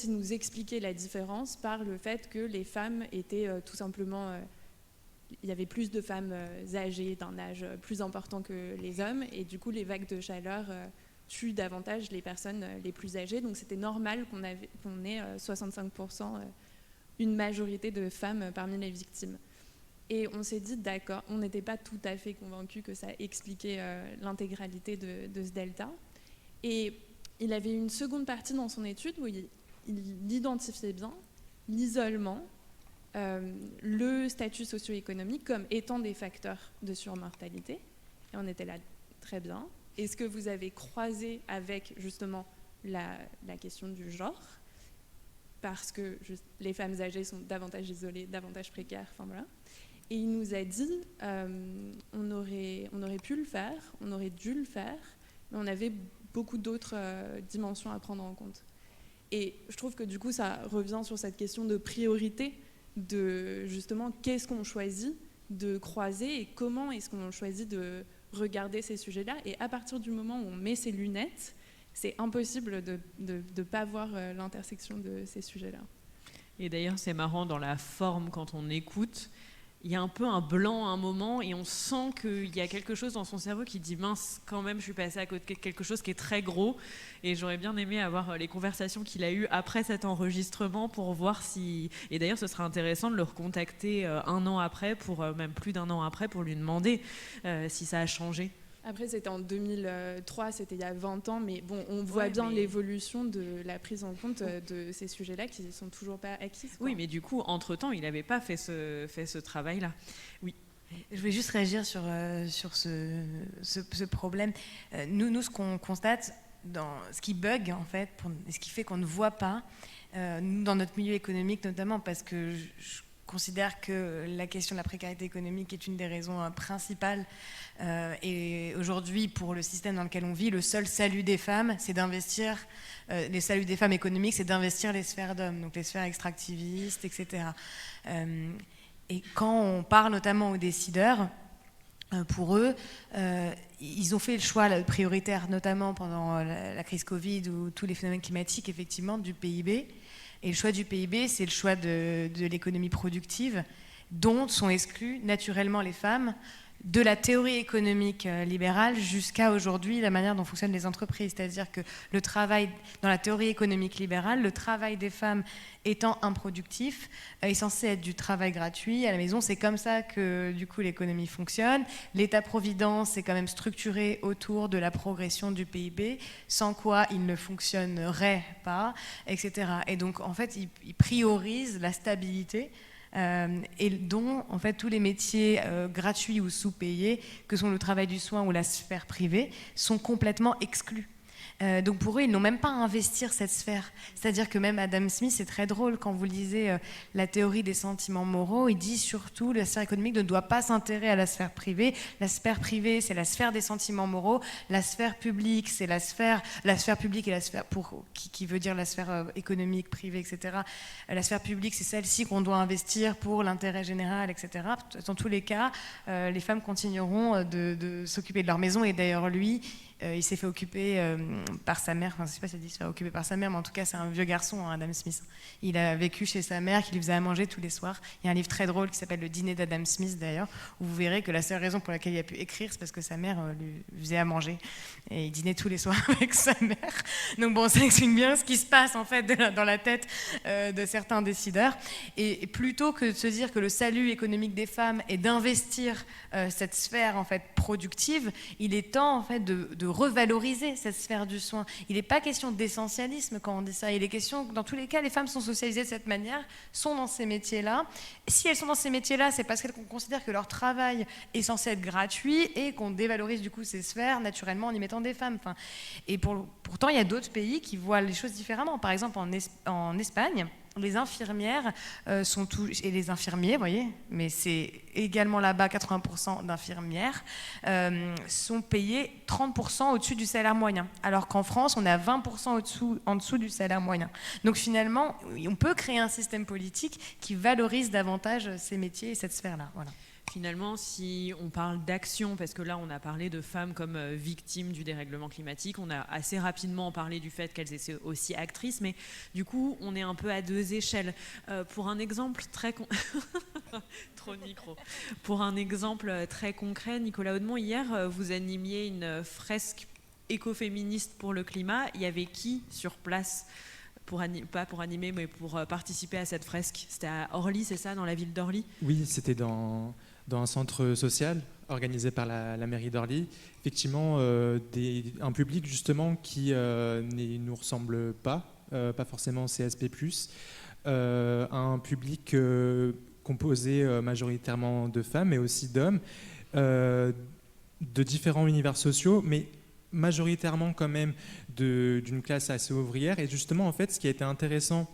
nous expliquait la différence par le fait que les femmes étaient tout simplement... il y avait plus de femmes âgées d'un âge plus important que les hommes, et du coup, les vagues de chaleur tuent davantage les personnes les plus âgées. Donc c'était normal qu'on ait 65%, une majorité de femmes parmi les victimes. Et on s'est dit, d'accord, on n'était pas tout à fait convaincus que ça expliquait l'intégralité de ce delta. Et il avait une seconde partie dans son étude où il identifiait bien l'isolement, le statut socio-économique comme étant des facteurs de surmortalité. Et on était là, très bien. Est-ce que vous avez croisé avec justement la question du genre? Parce que les femmes âgées sont davantage isolées, davantage précaires, enfin voilà. Et il nous a dit, on aurait pu le faire, on aurait dû le faire, mais on avait beaucoup d'autres dimensions à prendre en compte. Et je trouve que du coup, ça revient sur cette question de priorité, de justement, qu'est-ce qu'on choisit de croiser et comment est-ce qu'on choisit de regarder ces sujets-là. Et à partir du moment où on met ses lunettes, c'est impossible de ne pas voir l'intersection de ces sujets-là. Et d'ailleurs, c'est marrant, dans la forme, quand on écoute, il y a un peu un blanc à un moment et on sent qu'il y a quelque chose dans son cerveau qui dit « mince, quand même, je suis passée à côté de quelque chose qui est très gros ». Et j'aurais bien aimé avoir les conversations qu'il a eues après cet enregistrement pour voir si... Et d'ailleurs, ce serait intéressant de le recontacter un an après, même plus d'un an après, pour lui demander si ça a changé. Après, c'était en 2003, c'était il y a 20 ans, mais bon, on voit bien l'évolution de la prise en compte de ces sujets-là qui ne sont toujours pas acquis. Oui, mais du coup, entre-temps, il n'avait pas fait ce travail-là. Oui. Je voulais juste réagir sur ce problème. Nous, ce qu'on constate, ce qui bug, en fait, ce qui fait qu'on ne voit pas, nous, dans notre milieu économique notamment, parce que je considère que la question de la précarité économique est une des raisons principales. Et aujourd'hui, pour le système dans lequel on vit, le seul salut des femmes, c'est d'investir, les saluts des femmes économiques, c'est d'investir les sphères d'hommes, donc les sphères extractivistes, etc. Et quand on parle notamment aux décideurs, pour eux, ils ont fait le choix prioritaire, notamment pendant la crise Covid ou tous les phénomènes climatiques, effectivement, du PIB. Et le choix du PIB, c'est le choix de l'économie productive, dont sont exclues naturellement les femmes, de la théorie économique libérale jusqu'à aujourd'hui la manière dont fonctionnent les entreprises. C'est-à-dire que le travail, dans la théorie économique libérale, le travail des femmes étant improductif, est censé être du travail gratuit à la maison. C'est comme ça que du coup l'économie fonctionne. L'État-providence est quand même structuré autour de la progression du PIB, sans quoi il ne fonctionnerait pas, etc. Et donc en fait, il priorise la stabilité. Et dont en fait tous les métiers gratuits ou sous-payés, que sont le travail du soin ou la sphère privée, sont complètement exclus. Donc pour eux, ils n'ont même pas à investir cette sphère. C'est-à-dire que même Adam Smith, c'est très drôle, quand vous lisez la théorie des sentiments moraux, il dit surtout la sphère économique ne doit pas s'intéresser à la sphère privée. La sphère privée, c'est la sphère des sentiments moraux. La sphère publique, c'est la sphère publique et la sphère qui veut dire la sphère économique, privée, etc. La sphère publique, c'est celle-ci qu'on doit investir pour l'intérêt général, etc. Dans tous les cas, les femmes continueront de s'occuper de leur maison. Et d'ailleurs, lui, il s'est fait occuper par sa mère, enfin je ne sais pas si elle dit se faire occuper par sa mère, mais en tout cas c'est un vieux garçon, hein, Adam Smith. Il a vécu chez sa mère qui lui faisait à manger tous les soirs. Il y a un livre très drôle qui s'appelle Le dîner d'Adam Smith d'ailleurs, où vous verrez que la seule raison pour laquelle il a pu écrire, c'est parce que sa mère lui faisait à manger. Et il dînait tous les soirs avec sa mère. Donc bon, ça explique bien ce qui se passe en fait dans la tête de certains décideurs. Et plutôt que de se dire que le salut économique des femmes est d'investir cette sphère en fait productive, il est temps en fait de revaloriser cette sphère du soin. Il n'est pas question d'essentialisme quand on dit ça. Il est question que dans tous les cas, les femmes sont socialisées de cette manière, sont dans ces métiers-là. Si elles sont dans ces métiers-là, c'est parce qu'elles considèrent que leur travail est censé être gratuit et qu'on dévalorise du coup ces sphères naturellement en y mettant des femmes. Enfin, et pourtant, il y a d'autres pays qui voient les choses différemment. Par exemple, en Espagne, les infirmières et les infirmiers, vous voyez, mais c'est également là-bas 80% d'infirmières, sont payés 30% au-dessus du salaire moyen, alors qu'en France, on est à 20% en dessous du salaire moyen. Donc finalement, on peut créer un système politique qui valorise davantage ces métiers et cette sphère-là. Voilà. Finalement, si on parle d'action, parce que là on a parlé de femmes comme victimes du dérèglement climatique, on a assez rapidement parlé du fait qu'elles étaient aussi actrices, mais du coup on est un peu à deux échelles. Pour un exemple très trop de micro. Pour un exemple très concret, Nicolas Audemont, hier vous animiez une fresque écoféministe pour le climat. Il y avait qui sur place pas pour animer, mais pour participer à cette fresque? C'était à Orly, c'est ça, dans la ville d'Orly? Oui, c'était dans un centre social organisé par la mairie d'Orly. Effectivement, un public justement qui ne nous ressemble pas forcément CSP+, un public composé majoritairement de femmes, mais aussi d'hommes, de différents univers sociaux, mais majoritairement quand même d'une classe assez ouvrière. Et justement, en fait, ce qui a été intéressant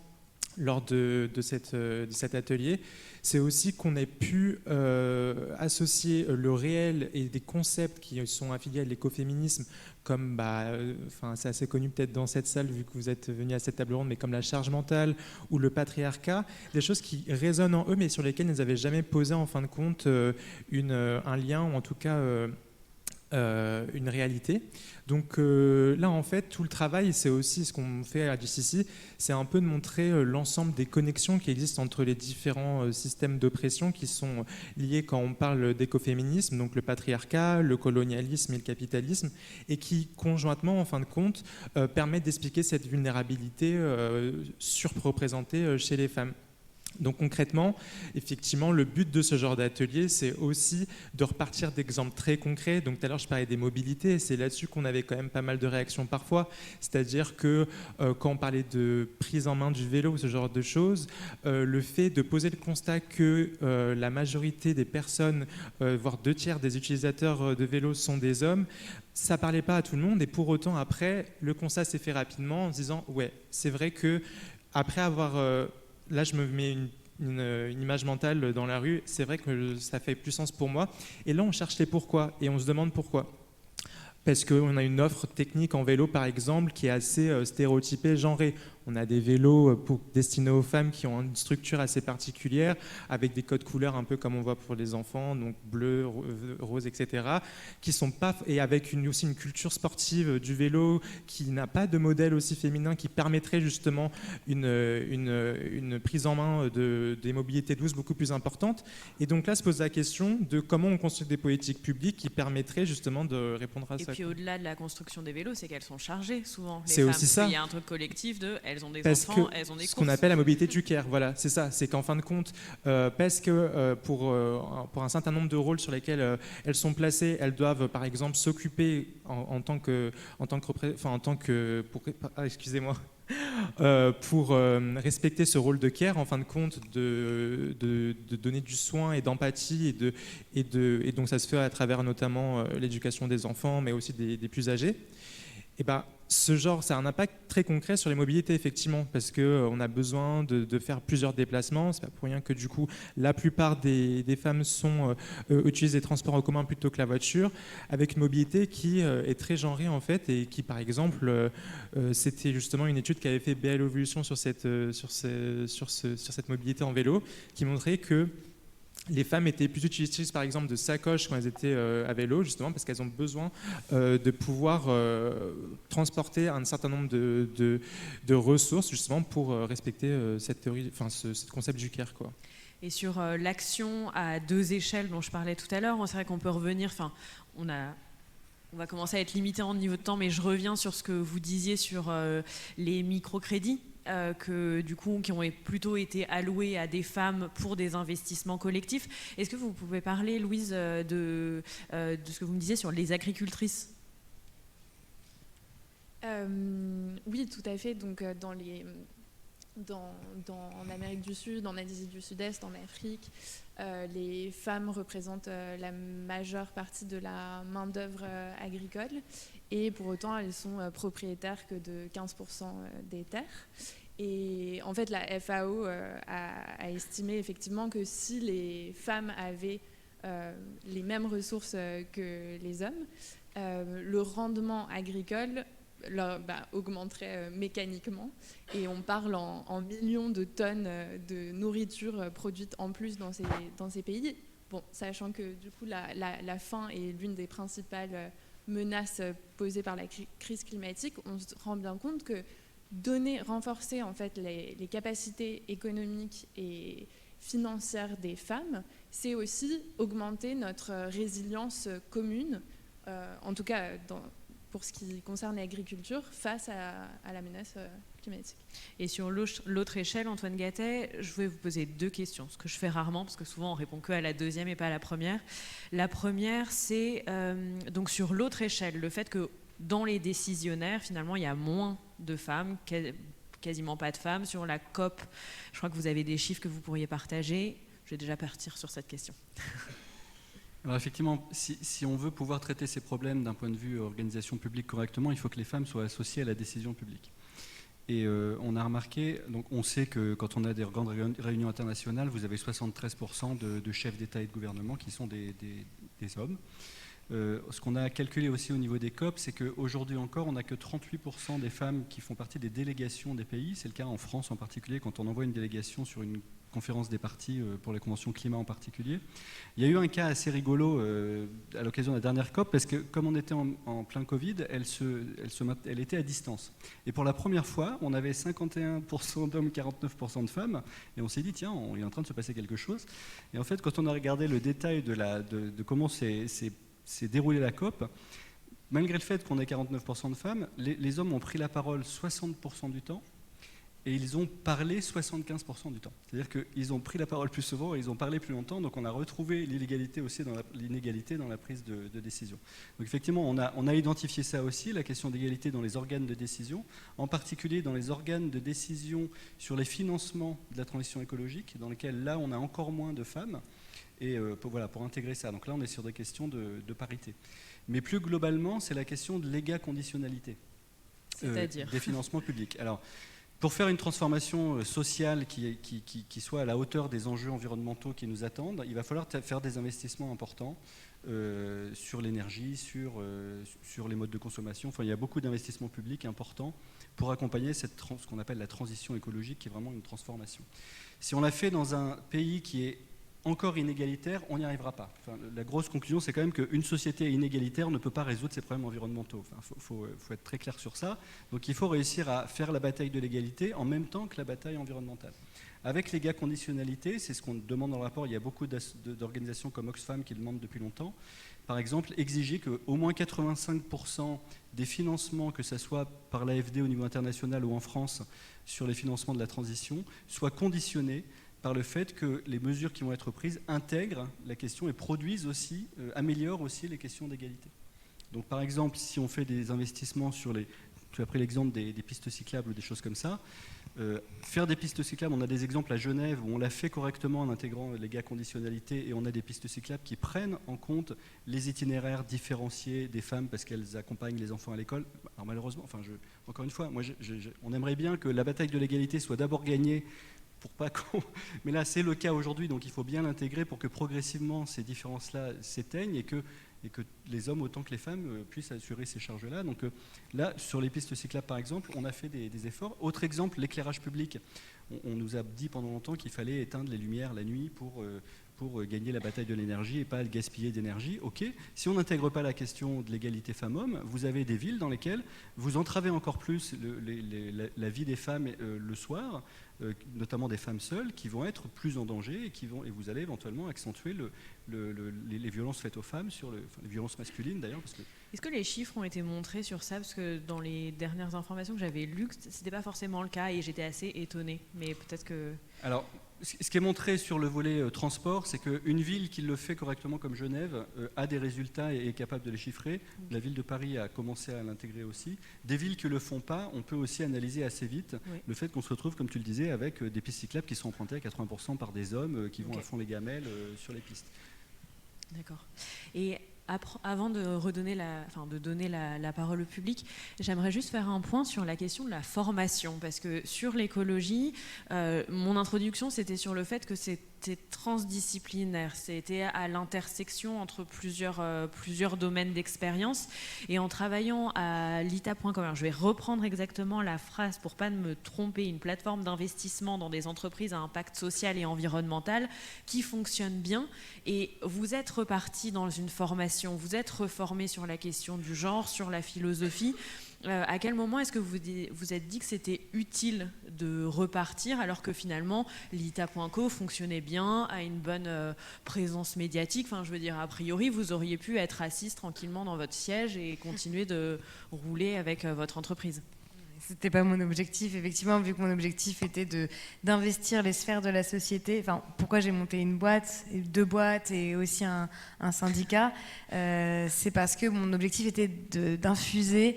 lors de cet atelier, c'est aussi qu'on ait pu associer le réel et des concepts qui sont affiliés à l'écoféminisme, comme, c'est assez connu peut-être dans cette salle, vu que vous êtes venu à cette table ronde, mais comme la charge mentale ou le patriarcat, des choses qui résonnent en eux, mais sur lesquelles ils n'avaient jamais posé, en fin de compte, un lien, ou en tout cas une réalité. Donc là, en fait, tout le travail, c'est aussi ce qu'on fait à JCC, c'est un peu de montrer l'ensemble des connexions qui existent entre les différents systèmes d'oppression qui sont liés quand on parle d'écoféminisme, donc le patriarcat, le colonialisme et le capitalisme, et qui, conjointement, en fin de compte, permettent d'expliquer cette vulnérabilité surreprésentée chez les femmes. Donc concrètement, effectivement, le but de ce genre d'atelier, c'est aussi de repartir d'exemples très concrets. Donc tout à l'heure, je parlais des mobilités, et c'est là-dessus qu'on avait quand même pas mal de réactions parfois. C'est-à-dire que quand on parlait de prise en main du vélo, ce genre de choses, le fait de poser le constat que la majorité des personnes, voire 2/3 des utilisateurs de vélos sont des hommes, ça parlait pas à tout le monde. Et pour autant, après, le constat s'est fait rapidement en se disant, ouais, c'est vrai que après avoir... Là, je me mets une image mentale dans la rue. C'est vrai que ça fait plus sens pour moi. Et là, on cherche les pourquoi. Et on se demande pourquoi. Parce qu'on a une offre technique en vélo, par exemple, qui est assez stéréotypée, genrée. on a des vélos destinés aux femmes qui ont une structure assez particulière, avec des codes couleurs un peu comme on voit pour les enfants, donc bleu, rose, etc. Qui sont pas, et avec aussi une culture sportive du vélo qui n'a pas de modèle aussi féminin qui permettrait justement une prise en main des mobilités douces beaucoup plus importante. Et donc là se pose la question de comment on construit des politiques publiques qui permettraient justement de répondre à ça. Et puis au-delà de la construction des vélos, c'est qu'elles sont chargées souvent, les c'est femmes. aussi ça. Il y a un truc collectif de elles ont des Parce enfants, que elles ont des ce courses. qu'on appelle la mobilité du care, voilà, c'est ça. C'est qu'en fin de compte, parce que pour un certain nombre de rôles sur lesquels elles sont placées, elles doivent par exemple s'occuper excusez-moi. Pour respecter ce rôle de care, en fin de compte, de donner du soin et d'empathie, et donc ça se fait à travers notamment l'éducation des enfants, mais aussi des plus âgés. Et ben, ça a un impact très concret sur les mobilités, effectivement, parce qu'on a besoin de faire plusieurs déplacements. C'est pas pour rien que du coup, la plupart des femmes utilisent les transports en commun plutôt que la voiture, avec une mobilité qui est très genrée en fait, et qui, par exemple, c'était justement une étude qu'avait fait BL Evolution sur cette mobilité en vélo, qui montrait que les femmes étaient plus utilisatrices, par exemple, de sacoches quand elles étaient à vélo, justement parce qu'elles ont besoin de pouvoir transporter un certain nombre de ressources, justement, pour respecter cette théorie, ce concept du care, quoi. Et sur l'action à deux échelles dont je parlais tout à l'heure, c'est vrai qu'on peut revenir, on va commencer à être limité en niveau de temps, mais je reviens sur ce que vous disiez sur les microcrédits. Qui ont plutôt été alloués à des femmes pour des investissements collectifs. Est-ce que vous pouvez parler, Louise, de ce que vous me disiez sur les agricultrices ? Oui, tout à fait. Donc, en Amérique du Sud, en Asie du Sud-Est, en Afrique, les femmes représentent la majeure partie de la main-d'œuvre agricole, et pour autant elles sont propriétaires que de 15% des terres. Et en fait, la FAO a estimé effectivement que si les femmes avaient les mêmes ressources que les hommes, le rendement agricole augmenterait mécaniquement, et on parle en millions de tonnes de nourriture produite en plus dans ces pays. Bon, sachant que du coup la faim est l'une des principales menaces posées par la crise climatique, on se rend bien compte que renforcer en fait les capacités économiques et financières des femmes, c'est aussi augmenter notre résilience commune, en tout cas pour ce qui concerne l'agriculture, face à la menace climatique. Et sur l'autre échelle, Antoine Gattet, je vais vous poser deux questions, ce que je fais rarement, parce que souvent on répond que à la deuxième et pas à la première. La première, c'est donc sur l'autre échelle, le fait que dans les décisionnaires, finalement, il y a moins de femmes, quasiment pas de femmes. Sur la COP, je crois que vous avez des chiffres que vous pourriez partager. Je vais déjà partir sur cette question. Alors effectivement, si on veut pouvoir traiter ces problèmes d'un point de vue organisation publique correctement, il faut que les femmes soient associées à la décision publique. Et on a remarqué, donc on sait que quand on a des grandes réunions internationales, vous avez 73% de chefs d'État et de gouvernement qui sont des hommes. Ce qu'on a calculé aussi au niveau des COP, c'est qu'aujourd'hui encore, on n'a que 38% des femmes qui font partie des délégations des pays. C'est le cas en France en particulier, quand on envoie une délégation sur une conférence des partis pour la Convention climat en particulier. Il y a eu un cas assez rigolo à l'occasion de la dernière COP, parce que comme on était en plein Covid, elle était à distance. Et pour la première fois, on avait 51% d'hommes, 49% de femmes, et on s'est dit, tiens, il est en train de se passer quelque chose. Et en fait, quand on a regardé le détail de comment s'est déroulée la COP, malgré le fait qu'on ait 49% de femmes, les hommes ont pris la parole 60% du temps, et ils ont parlé 75% du temps. C'est-à-dire qu'ils ont pris la parole plus souvent et ils ont parlé plus longtemps, donc on a retrouvé l'inégalité dans la prise de décision. Donc effectivement, on a identifié ça aussi, la question d'égalité dans les organes de décision, en particulier dans les organes de décision sur les financements de la transition écologique, dans lesquels là on a encore moins de femmes, et pour intégrer ça. Donc là on est sur des questions de parité. Mais plus globalement, c'est la question de l'éga-conditionnalité des financements publics. Alors, pour faire une transformation sociale qui soit à la hauteur des enjeux environnementaux qui nous attendent, il va falloir faire des investissements importants sur l'énergie, sur les modes de consommation. Enfin, il y a beaucoup d'investissements publics importants pour accompagner ce qu'on appelle la transition écologique, qui est vraiment une transformation. Si on l'a fait dans un pays qui est encore inégalitaire, on n'y arrivera pas. Enfin, la grosse conclusion, c'est quand même qu'une société inégalitaire ne peut pas résoudre ses problèmes environnementaux. Faut être très clair sur ça. Donc il faut réussir à faire la bataille de l'égalité en même temps que la bataille environnementale. Avec les conditionnalités, c'est ce qu'on demande dans le rapport, il y a beaucoup d'organisations comme Oxfam qui le demandent depuis longtemps. Par exemple, exiger qu'au moins 85% des financements, que ce soit par l'AFD au niveau international ou en France, sur les financements de la transition, soient conditionnés par le fait que les mesures qui vont être prises intègrent la question et produisent aussi, améliorent aussi les questions d'égalité. Donc par exemple, si on fait des investissements sur les... Tu as pris l'exemple des pistes cyclables ou des choses comme ça. Faire des pistes cyclables, on a des exemples à Genève où on l'a fait correctement en intégrant les conditionnalités et on a des pistes cyclables qui prennent en compte les itinéraires différenciés des femmes parce qu'elles accompagnent les enfants à l'école. Alors malheureusement, encore une fois, on aimerait bien que la bataille de l'égalité soit d'abord gagnée pour pas qu'on... Mais là, c'est le cas aujourd'hui, donc il faut bien l'intégrer pour que progressivement ces différences-là s'éteignent et que les hommes autant que les femmes puissent assurer ces charges-là. Donc là, sur les pistes cyclables par exemple, on a fait des efforts. Autre exemple, l'éclairage public. On nous a dit pendant longtemps qu'il fallait éteindre les lumières la nuit pour gagner la bataille de l'énergie et pas le gaspiller d'énergie. Ok, si on n'intègre pas la question de l'égalité femmes-hommes, vous avez des villes dans lesquelles vous entravez encore plus la vie des femmes le soir, notamment des femmes seules, qui vont être plus en danger et vous allez éventuellement accentuer les violences faites aux femmes, les violences masculines d'ailleurs. Est-ce que les chiffres ont été montrés sur ça? Parce que dans les dernières informations que j'avais lues, ce n'était pas forcément le cas et j'étais assez étonnée. Mais peut-être que... Alors, ce qui est montré sur le volet transport, c'est qu'une ville qui le fait correctement comme Genève a des résultats et est capable de les chiffrer. La ville de Paris a commencé à l'intégrer aussi. Des villes qui ne le font pas, on peut aussi analyser assez vite le fait qu'on se retrouve, comme tu le disais, avec des pistes cyclables qui sont empruntées à 80% par des hommes qui vont à fond les gamelles sur les pistes. D'accord. Et avant de donner la parole au public, j'aimerais juste faire un point sur la question de la formation, parce que sur l'écologie, mon introduction c'était sur le fait que c'était transdisciplinaire, c'était à l'intersection entre plusieurs domaines d'expérience, et en travaillant à l'ITA.com, alors je vais reprendre exactement la phrase pour pas me tromper, une plateforme d'investissement dans des entreprises à impact social et environnemental qui fonctionne bien, et vous êtes reparti dans une formation, vous êtes reformé sur la question du genre, sur la philosophie. À quel moment est-ce que vous êtes dit que c'était utile de repartir alors que finalement l'ITA.co fonctionnait bien, a une bonne présence médiatique, enfin je veux dire a priori vous auriez pu être assis tranquillement dans votre siège et continuer de rouler avec votre entreprise? C'était pas mon objectif, effectivement, vu que mon objectif était d'investir les sphères de la société. Enfin, pourquoi j'ai monté une boîte, 2 boîtes et aussi un syndicat, c'est parce que mon objectif était d'infuser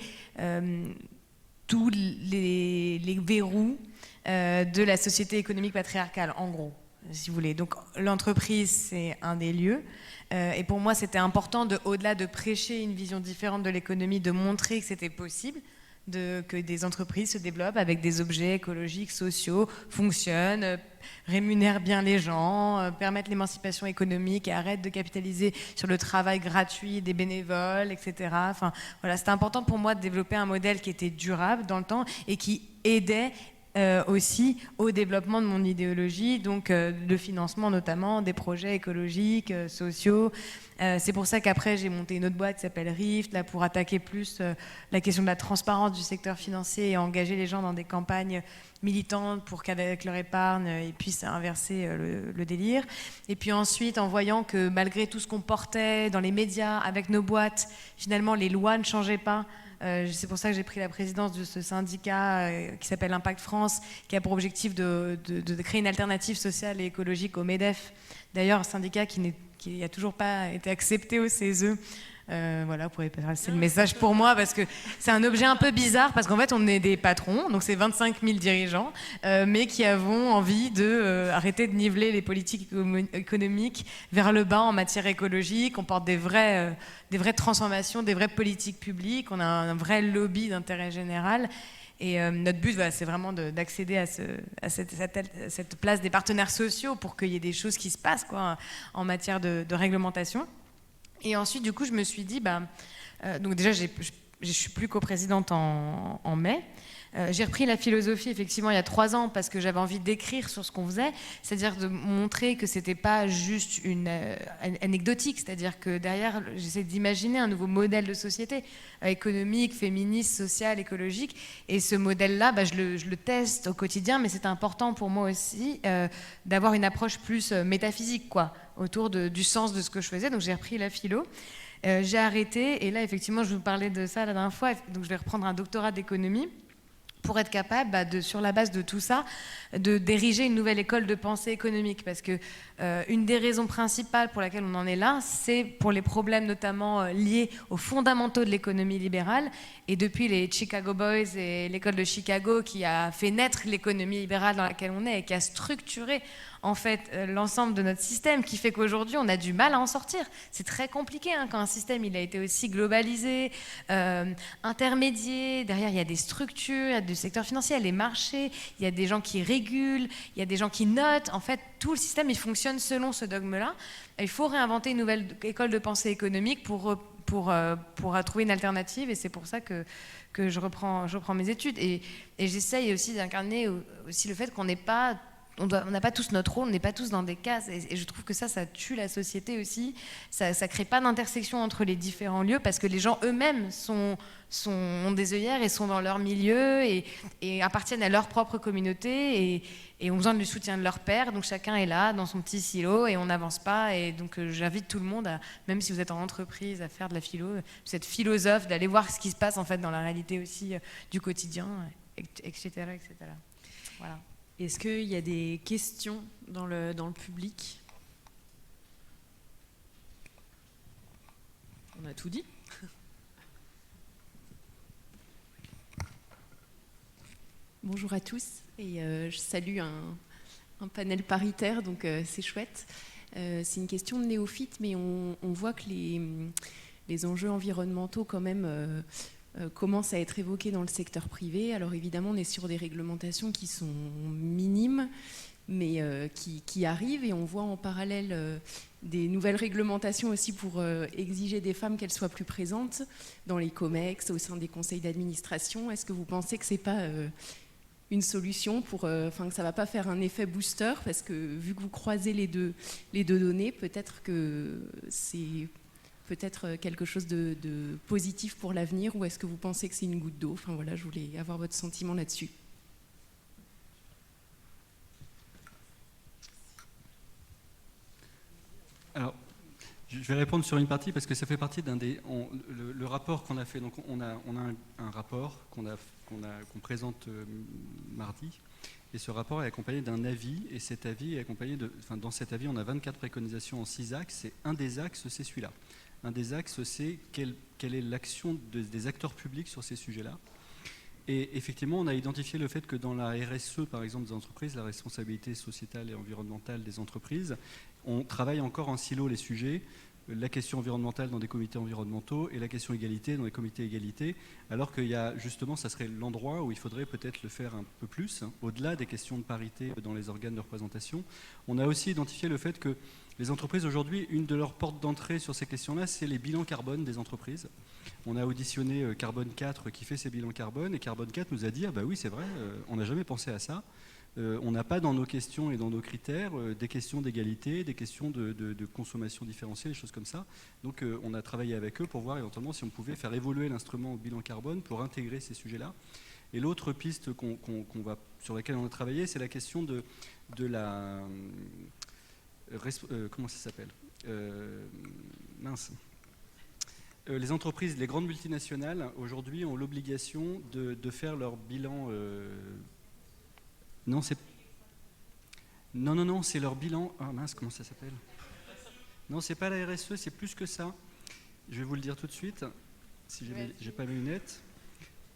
tous les verrous de la société économique patriarcale, en gros, si vous voulez. Donc l'entreprise, c'est un des lieux. Et pour moi, c'était important, au-delà de prêcher une vision différente de l'économie, de montrer que c'était possible, que des entreprises se développent avec des objets écologiques, sociaux, fonctionnent, rémunèrent bien les gens, permettent l'émancipation économique et arrêtent de capitaliser sur le travail gratuit des bénévoles, etc. Enfin, voilà, c'était important pour moi de développer un modèle qui était durable dans le temps et qui aidait aussi au développement de mon idéologie, donc le financement notamment des projets écologiques, sociaux. C'est pour ça qu'après j'ai monté une autre boîte qui s'appelle Rift, là, pour attaquer plus la question de la transparence du secteur financier et engager les gens dans des campagnes militantes pour qu'avec leur épargne ils puissent inverser le délire. Et puis ensuite, en voyant que malgré tout ce qu'on portait dans les médias avec nos boîtes, finalement les lois ne changeaient pas. C'est pour ça que j'ai pris la présidence de ce syndicat qui s'appelle Impact France, qui a pour objectif de créer une alternative sociale et écologique au MEDEF. D'ailleurs, un syndicat qui n'a toujours pas été accepté au CESE. Voilà, vous pourrez passer le message pour moi, parce que c'est un objet un peu bizarre, parce qu'en fait on est des patrons, donc c'est 25 000 dirigeants, mais qui avons envie d'arrêter de niveler les politiques économiques vers le bas en matière écologique. On porte des vraies transformations, des vraies politiques publiques, on a un vrai lobby d'intérêt général. Et notre but, voilà, c'est vraiment d'accéder à cette place des partenaires sociaux pour qu'il y ait des choses qui se passent, quoi, en matière de réglementation. Et ensuite, du coup, je me suis dit, donc déjà, je suis plus coprésidente en mai. J'ai repris la philosophie effectivement il y a 3 ans parce que j'avais envie d'écrire sur ce qu'on faisait, c'est-à-dire de montrer que c'était pas juste une anecdotique, c'est-à-dire que derrière j'essaie d'imaginer un nouveau modèle de société économique, féministe, social, écologique, et ce modèle-là, je le teste au quotidien, mais c'est important pour moi aussi d'avoir une approche plus métaphysique, quoi, autour du sens de ce que je faisais. Donc j'ai repris la philo. J'ai arrêté, et là effectivement je vous parlais de ça la dernière fois, donc je vais reprendre un doctorat d'économie pour être capable, sur la base de tout ça, d'ériger une nouvelle école de pensée économique. Parce que une des raisons principales pour laquelle on en est là, c'est pour les problèmes notamment liés aux fondamentaux de l'économie libérale. Et depuis les Chicago Boys et l'école de Chicago qui a fait naître l'économie libérale dans laquelle on est et qui a structuré en fait l'ensemble de notre système, qui fait qu'aujourd'hui on a du mal à en sortir. C'est très compliqué quand un système il a été aussi globalisé, intermédié. Derrière il y a des structures, il y a du secteur financier, il y a les marchés, il y a des gens qui régulent, il y a des gens qui notent. En fait, tout le système il fonctionne selon ce dogme-là. Il faut réinventer une nouvelle école de pensée économique pour trouver une alternative, et c'est pour ça que je reprends mes études. Et j'essaye aussi d'incarner aussi le fait qu'on n'est pas... On n'a pas tous notre rôle, on n'est pas tous dans des cases, et je trouve que ça tue la société aussi. Ça crée pas d'intersection entre les différents lieux, parce que les gens eux-mêmes ont des œillères et sont dans leur milieu et appartiennent à leur propre communauté et ont besoin du soutien de leur père. Donc chacun est là dans son petit silo et on n'avance pas. Et donc j'invite tout le monde, même si vous êtes en entreprise, à faire de la philo, vous êtes philosophe, d'aller voir ce qui se passe en fait dans la réalité aussi du quotidien, etc., etc. Voilà. Est-ce qu'il y a des questions dans le public? On a tout dit. Bonjour à tous, et je salue un panel paritaire, donc c'est chouette. C'est une question de néophyte, mais on voit que les enjeux environnementaux quand même commencent à être évoqués dans le secteur privé. Alors évidemment, on est sur des réglementations qui sont minimes, mais qui arrivent, et on voit en parallèle des nouvelles réglementations aussi pour exiger des femmes qu'elles soient plus présentes dans les COMEX, au sein des conseils d'administration. Est-ce que vous pensez que c'est pas une solution que ça va pas faire un effet booster, parce que vu que vous croisez les deux données, peut-être que c'est quelque chose de positif pour l'avenir, ou est-ce que vous pensez que c'est une goutte d'eau? Enfin voilà, je voulais avoir votre sentiment là-dessus. Alors, je vais répondre sur une partie parce que ça fait partie le rapport qu'on a fait. Donc, on a un rapport qu'on présente mardi, et ce rapport est accompagné d'un avis, et cet avis est accompagné dans cet avis, on a 24 préconisations en 6 axes, et un des axes, c'est celui-là. Un des axes, c'est quelle est l'action des acteurs publics sur ces sujets-là. Et effectivement, on a identifié le fait que dans la RSE, par exemple, des entreprises, la responsabilité sociétale et environnementale des entreprises, on travaille encore en silo les sujets, la question environnementale dans des comités environnementaux et la question égalité dans les comités égalité, alors qu'il y a justement, ça serait l'endroit où il faudrait peut-être le faire un peu plus, au-delà des questions de parité dans les organes de représentation. On a aussi identifié le fait que les entreprises aujourd'hui, une de leurs portes d'entrée sur ces questions-là, c'est les bilans carbone des entreprises. On a auditionné Carbone 4 qui fait ses bilans carbone, et Carbone 4 nous a dit « Ah bah oui, c'est vrai, on n'a jamais pensé à ça. On n'a pas dans nos questions et dans nos critères des questions d'égalité, des questions de consommation différenciée, des choses comme ça. » Donc on a travaillé avec eux pour voir éventuellement si on pouvait faire évoluer l'instrument au bilan carbone pour intégrer ces sujets-là. Et l'autre piste sur laquelle on a travaillé, c'est la question de la... comment ça s'appelle les entreprises, les grandes multinationales, aujourd'hui, ont l'obligation de faire leur bilan... Non, c'est leur bilan... Ah mince, comment ça s'appelle? Non, c'est pas la RSE, c'est plus que ça. Je vais vous le dire tout de suite, si j'ai pas mes lunettes.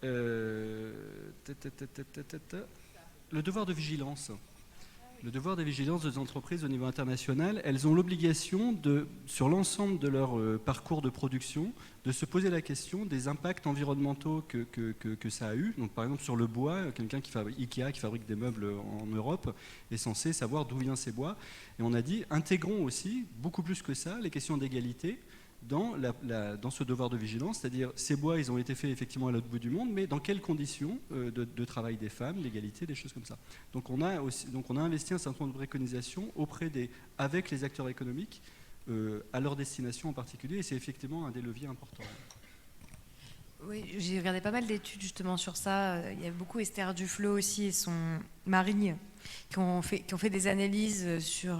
Le devoir de vigilance. Le devoir de vigilance des entreprises au niveau international, elles ont l'obligation, sur l'ensemble de leur parcours de production, de se poser la question des impacts environnementaux que ça a eu. Donc, par exemple, sur le bois, quelqu'un Ikea qui fabrique des meubles en Europe est censé savoir d'où viennent ces bois. Et on a dit, intégrons aussi, beaucoup plus que ça, les questions d'égalité, dans ce devoir de vigilance, c'est-à-dire ces bois, ils ont été faits effectivement à l'autre bout du monde, mais dans quelles conditions de travail des femmes, l'égalité, des choses comme ça. Donc on a investi un certain nombre de préconisations avec les acteurs économiques, à leur destination en particulier, et c'est effectivement un des leviers importants. Oui, j'ai regardé pas mal d'études justement sur ça. Il y a beaucoup Esther Duflo aussi et son mari qui ont fait des analyses sur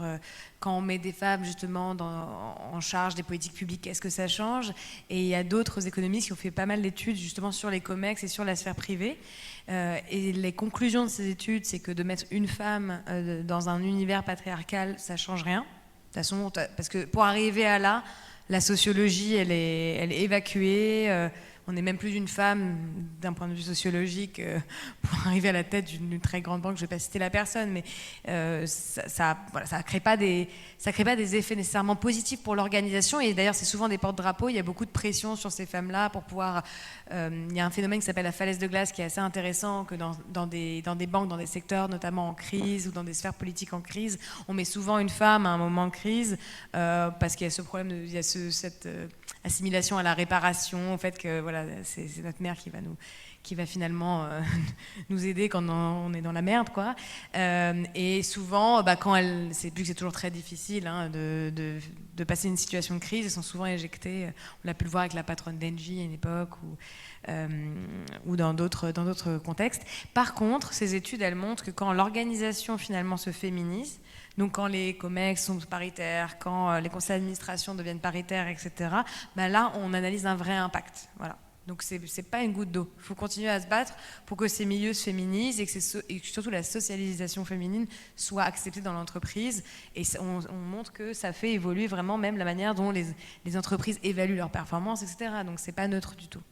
quand on met des femmes justement en charge des politiques publiques, est-ce que ça change? Et il y a d'autres économistes qui ont fait pas mal d'études justement sur les COMEX et sur la sphère privée. Et les conclusions de ces études, c'est que de mettre une femme dans un univers patriarcal, ça change rien. De toute façon, parce que pour arriver à là, la sociologie, elle est évacuée. On n'est même plus d'une femme d'un point de vue sociologique pour arriver à la tête d'une très grande banque. Je ne vais pas citer la personne, mais ça crée pas des effets nécessairement positifs pour l'organisation. Et d'ailleurs, c'est souvent des porte-drapeaux. Il y a beaucoup de pression sur ces femmes-là pour pouvoir. Il y a un phénomène qui s'appelle la falaise de glace qui est assez intéressant, que dans des banques, dans des secteurs notamment en crise ou dans des sphères politiques en crise, on met souvent une femme à un moment de crise parce qu'il y a ce problème, il y a cette assimilation à la réparation, au fait que voilà, c'est notre mère qui va finalement nous aider quand on est dans la merde, quoi. Et souvent, quand vu que c'est toujours très difficile de passer une situation de crise, elles sont souvent éjectées. On l'a pu le voir avec la patronne d'Engie à une époque ou dans d'autres contextes. Par contre, ces études, elles montrent que quand l'organisation finalement se féminise, donc quand les COMEX sont paritaires, quand les conseils d'administration deviennent paritaires, etc., là, on analyse un vrai impact. Voilà. Donc c'est pas une goutte d'eau. Il faut continuer à se battre pour que ces milieux se féminisent et que surtout la socialisation féminine soit acceptée dans l'entreprise. Et on montre que ça fait évoluer vraiment même la manière dont les entreprises évaluent leurs performances, etc. Donc c'est pas neutre du tout.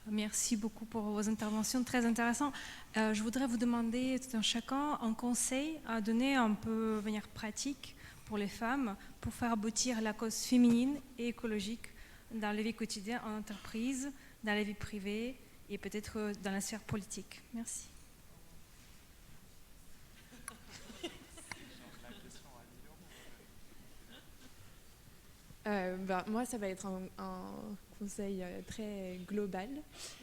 Merci beaucoup pour vos interventions, très intéressantes. Je voudrais vous demander tout un chacun un conseil à donner un peu de manière pratique pour les femmes pour faire aboutir la cause féminine et écologique dans la vie quotidienne en entreprise, dans la vie privée et peut-être dans la sphère politique. Merci. Moi, ça va être un conseil très global,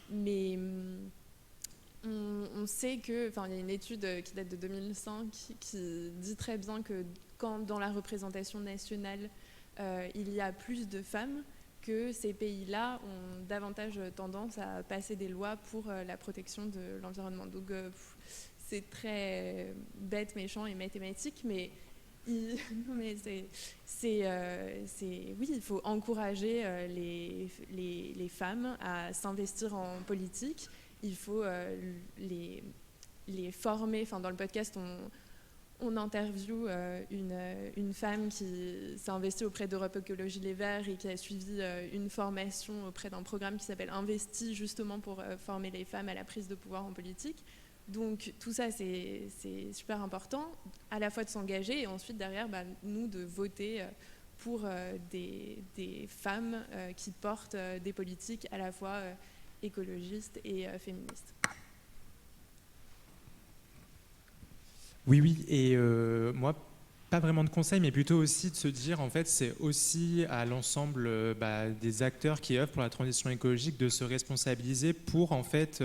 mais on sait que, il y a une étude qui date de 2005 qui dit très bien que quand dans la représentation nationale, il y a plus de femmes, que ces pays-là ont davantage tendance à passer des lois pour la protection de l'environnement. Donc c'est très bête, méchant et mathématique, mais oui, il faut encourager les femmes à s'investir en politique. Il faut les former. Dans le podcast, on interviewe une femme qui s'est investie auprès d'Europe Écologie Les Verts et qui a suivi une formation auprès d'un programme qui s'appelle Investi, justement pour former les femmes à la prise de pouvoir en politique. Donc tout ça, c'est super important, à la fois de s'engager et ensuite derrière, nous, de voter pour des femmes qui portent des politiques à la fois écologistes et féministes. Oui, et moi, pas vraiment de conseils, mais plutôt aussi de se dire, en fait, c'est aussi à l'ensemble des acteurs qui œuvrent pour la transition écologique de se responsabiliser pour, en fait,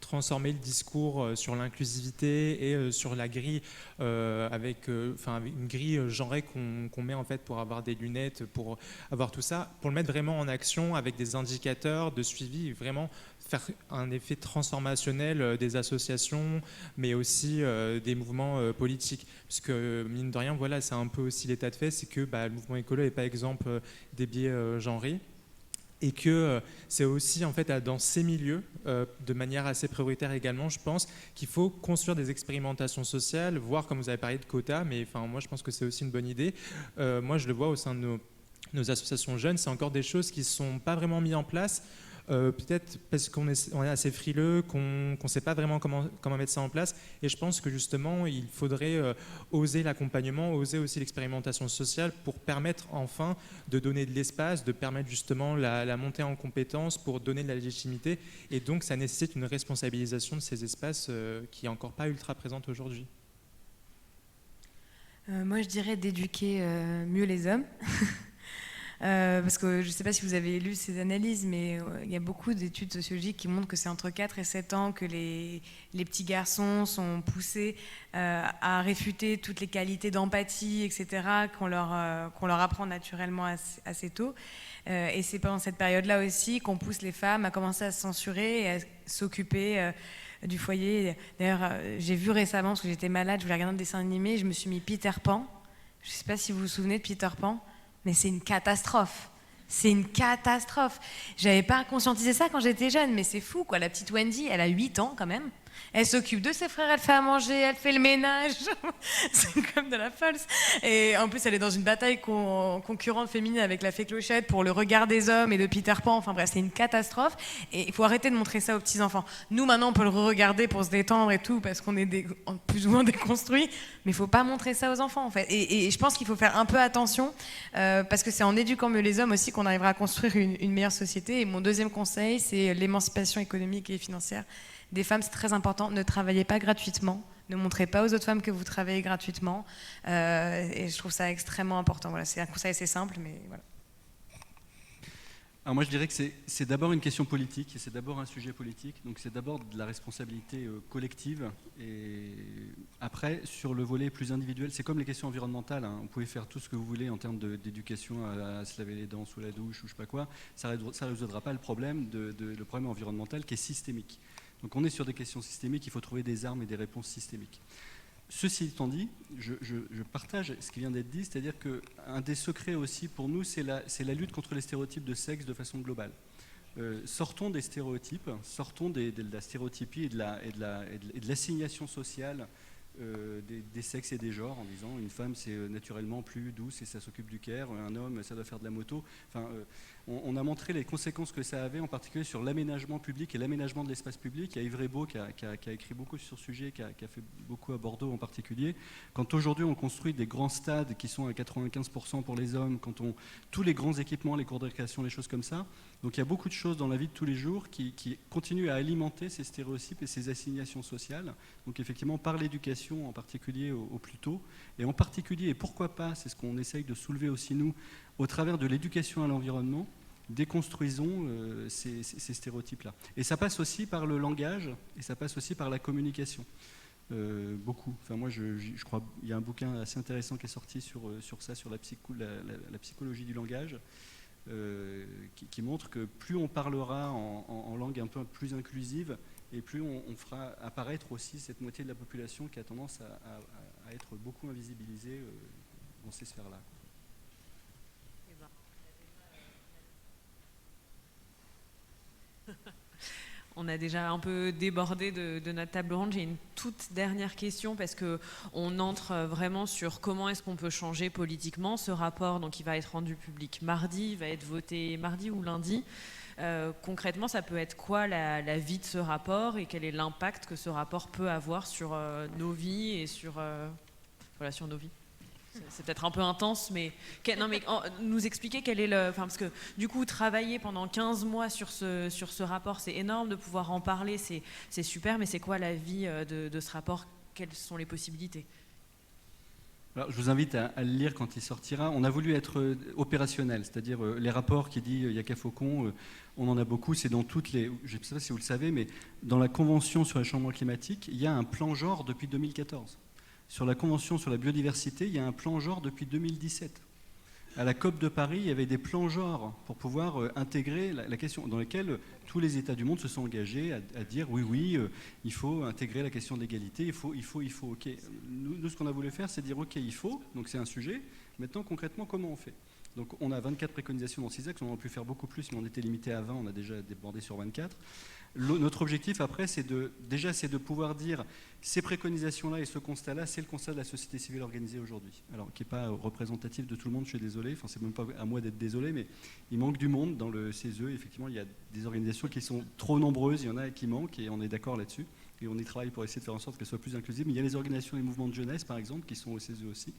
transformer le discours sur l'inclusivité et sur la grille, avec une grille genrée qu'on met, en fait, pour avoir des lunettes, pour avoir tout ça, pour le mettre vraiment en action avec des indicateurs de suivi, vraiment faire un effet transformationnel des associations, mais aussi des mouvements politiques. Parce que, mine de rien, voilà, c'est un peu aussi l'état de fait, c'est que le mouvement écolo n'est pas exemple des biais genrés. Et que c'est aussi, en fait, dans ces milieux, de manière assez prioritaire également, je pense, qu'il faut construire des expérimentations sociales, voir, comme vous avez parlé de quotas, mais moi, je pense que c'est aussi une bonne idée. Moi, je le vois au sein de nos associations jeunes, c'est encore des choses qui ne sont pas vraiment mises en place. peut-être parce qu'on est assez frileux, qu'on ne sait pas vraiment comment mettre ça en place. Et je pense que justement, il faudrait oser l'accompagnement, oser aussi l'expérimentation sociale pour permettre enfin de donner de l'espace, de permettre justement la montée en compétences pour donner de la légitimité. Et donc, ça nécessite une responsabilisation de ces espaces qui n'est encore pas ultra présente aujourd'hui. Moi, je dirais d'éduquer mieux les hommes. Parce que je ne sais pas si vous avez lu ces analyses, mais il y a beaucoup d'études sociologiques qui montrent que c'est entre 4 et 7 ans que les petits garçons sont poussés à réfuter toutes les qualités d'empathie, etc., qu'on leur apprend naturellement assez tôt. Et c'est pendant cette période-là aussi qu'on pousse les femmes à commencer à se censurer et à s'occuper du foyer. D'ailleurs, j'ai vu récemment, parce que j'étais malade, je voulais regarder un dessin animé, je me suis mis Peter Pan. Je ne sais pas si vous vous souvenez de Peter Pan. Mais c'est une catastrophe. C'est une catastrophe. J'avais pas conscientisé ça quand j'étais jeune, mais c'est fou, quoi. La petite Wendy, elle a 8 ans quand même. Elle s'occupe de ses frères, elle fait à manger, elle fait le ménage. C'est comme de la false. Et en plus, elle est dans une bataille concurrente féminine avec la fée Clochette pour le regard des hommes et de Peter Pan. Enfin bref, c'est une catastrophe. Et il faut arrêter de montrer ça aux petits-enfants. Nous, maintenant, on peut le regarder pour se détendre et tout, parce qu'on est plus ou moins déconstruits. Mais il ne faut pas montrer ça aux enfants, en fait. Et je pense qu'il faut faire un peu attention, parce que c'est en éduquant mieux les hommes aussi qu'on arrivera à construire une meilleure société. Et mon deuxième conseil, c'est l'émancipation économique et financière des femmes. C'est très important. Ne travaillez pas gratuitement. Ne montrez pas aux autres femmes que vous travaillez gratuitement. Et je trouve ça extrêmement important. Voilà, c'est un conseil assez simple, mais voilà. Alors moi je dirais que c'est d'abord une question politique, et c'est d'abord un sujet politique, donc c'est d'abord de la responsabilité collective, et après sur le volet plus individuel, c'est comme les questions environnementales, hein. Vous pouvez faire tout ce que vous voulez en termes d'éducation à se laver les dents sous la douche ou je sais pas quoi, ça ne résoudra pas le problème, le problème environnemental qui est systémique. Donc on est sur des questions systémiques, il faut trouver des armes et des réponses systémiques. Ceci étant dit, je partage ce qui vient d'être dit, c'est-à-dire qu'un des secrets aussi pour nous, c'est la lutte contre les stéréotypes de sexe de façon globale. Sortons des stéréotypes, sortons de la stéréotypie et de l'assignation sociale des sexes et des genres, en disant une femme c'est naturellement plus douce et ça s'occupe du care, un homme ça doit faire de la moto. Enfin, on a montré les conséquences que ça avait, en particulier sur l'aménagement public et l'aménagement de l'espace public. Il y a Yves Rebaud qui a écrit beaucoup sur ce sujet, qui a fait beaucoup à Bordeaux en particulier. Quand aujourd'hui on construit des grands stades qui sont à 95% pour les hommes, tous les grands équipements, les cours de récréation, les choses comme ça, donc il y a beaucoup de choses dans la vie de tous les jours qui continuent à alimenter ces stéréotypes et ces assignations sociales. Donc effectivement par l'éducation en particulier au plus tôt, et en particulier, et pourquoi pas, c'est ce qu'on essaye de soulever aussi nous, au travers de l'éducation à l'environnement, déconstruisons ces stéréotypes-là. Et ça passe aussi par le langage, et ça passe aussi par la communication. Beaucoup. Enfin, moi, je crois qu'il y a un bouquin assez intéressant qui est sorti sur ça, sur la psychologie du langage, qui montre que plus on parlera en langue un peu plus inclusive, et plus on fera apparaître aussi cette moitié de la population qui a tendance à être beaucoup invisibilisée dans ces sphères-là. On a déjà un peu débordé de notre table ronde. J'ai une toute dernière question parce qu'on entre vraiment sur comment est-ce qu'on peut changer politiquement ce rapport. Donc il va être rendu public mardi, il va être voté mardi ou lundi. Concrètement, ça peut être quoi la vie de ce rapport et quel est l'impact que ce rapport peut avoir sur nos vies et sur nos vies? C'est peut-être un peu intense, mais nous expliquer quel est parce que du coup, travailler pendant 15 mois sur ce rapport, c'est énorme, de pouvoir en parler, c'est super, mais c'est quoi la vie de ce rapport? Quelles sont les possibilités? Alors, je vous invite à le lire quand il sortira. On a voulu être opérationnel, c'est-à-dire les rapports qui disent Yaka Faucon, on en a beaucoup, c'est dans toutes les... Je ne sais pas si vous le savez, mais dans la Convention sur le changement climatique, il y a un plan genre depuis 2014. Sur la Convention sur la biodiversité, il y a un plan genre depuis 2017. À la COP de Paris, il y avait des plans genre pour pouvoir intégrer la question, dans lesquels tous les États du monde se sont engagés à dire oui, il faut intégrer la question de l'égalité, il faut, ok. Nous, ce qu'on a voulu faire, c'est dire ok, il faut, donc c'est un sujet. Maintenant, concrètement, comment on fait? Donc on a 24 préconisations dans 6 axes, on aurait pu faire beaucoup plus, mais on était limité à 20, on a déjà débordé sur 24. Notre objectif après, c'est de pouvoir dire ces préconisations-là et ce constat-là, c'est le constat de la société civile organisée aujourd'hui. Alors, qui n'est pas représentatif de tout le monde, je suis désolé, enfin, c'est même pas à moi d'être désolé, mais il manque du monde dans le CESE. Effectivement, il y a des organisations qui sont trop nombreuses, il y en a qui manquent, et on est d'accord là-dessus. Et on y travaille pour essayer de faire en sorte qu'elles soient plus inclusives. Mais il y a les organisations et les mouvements de jeunesse, par exemple, qui sont au CESE aussi.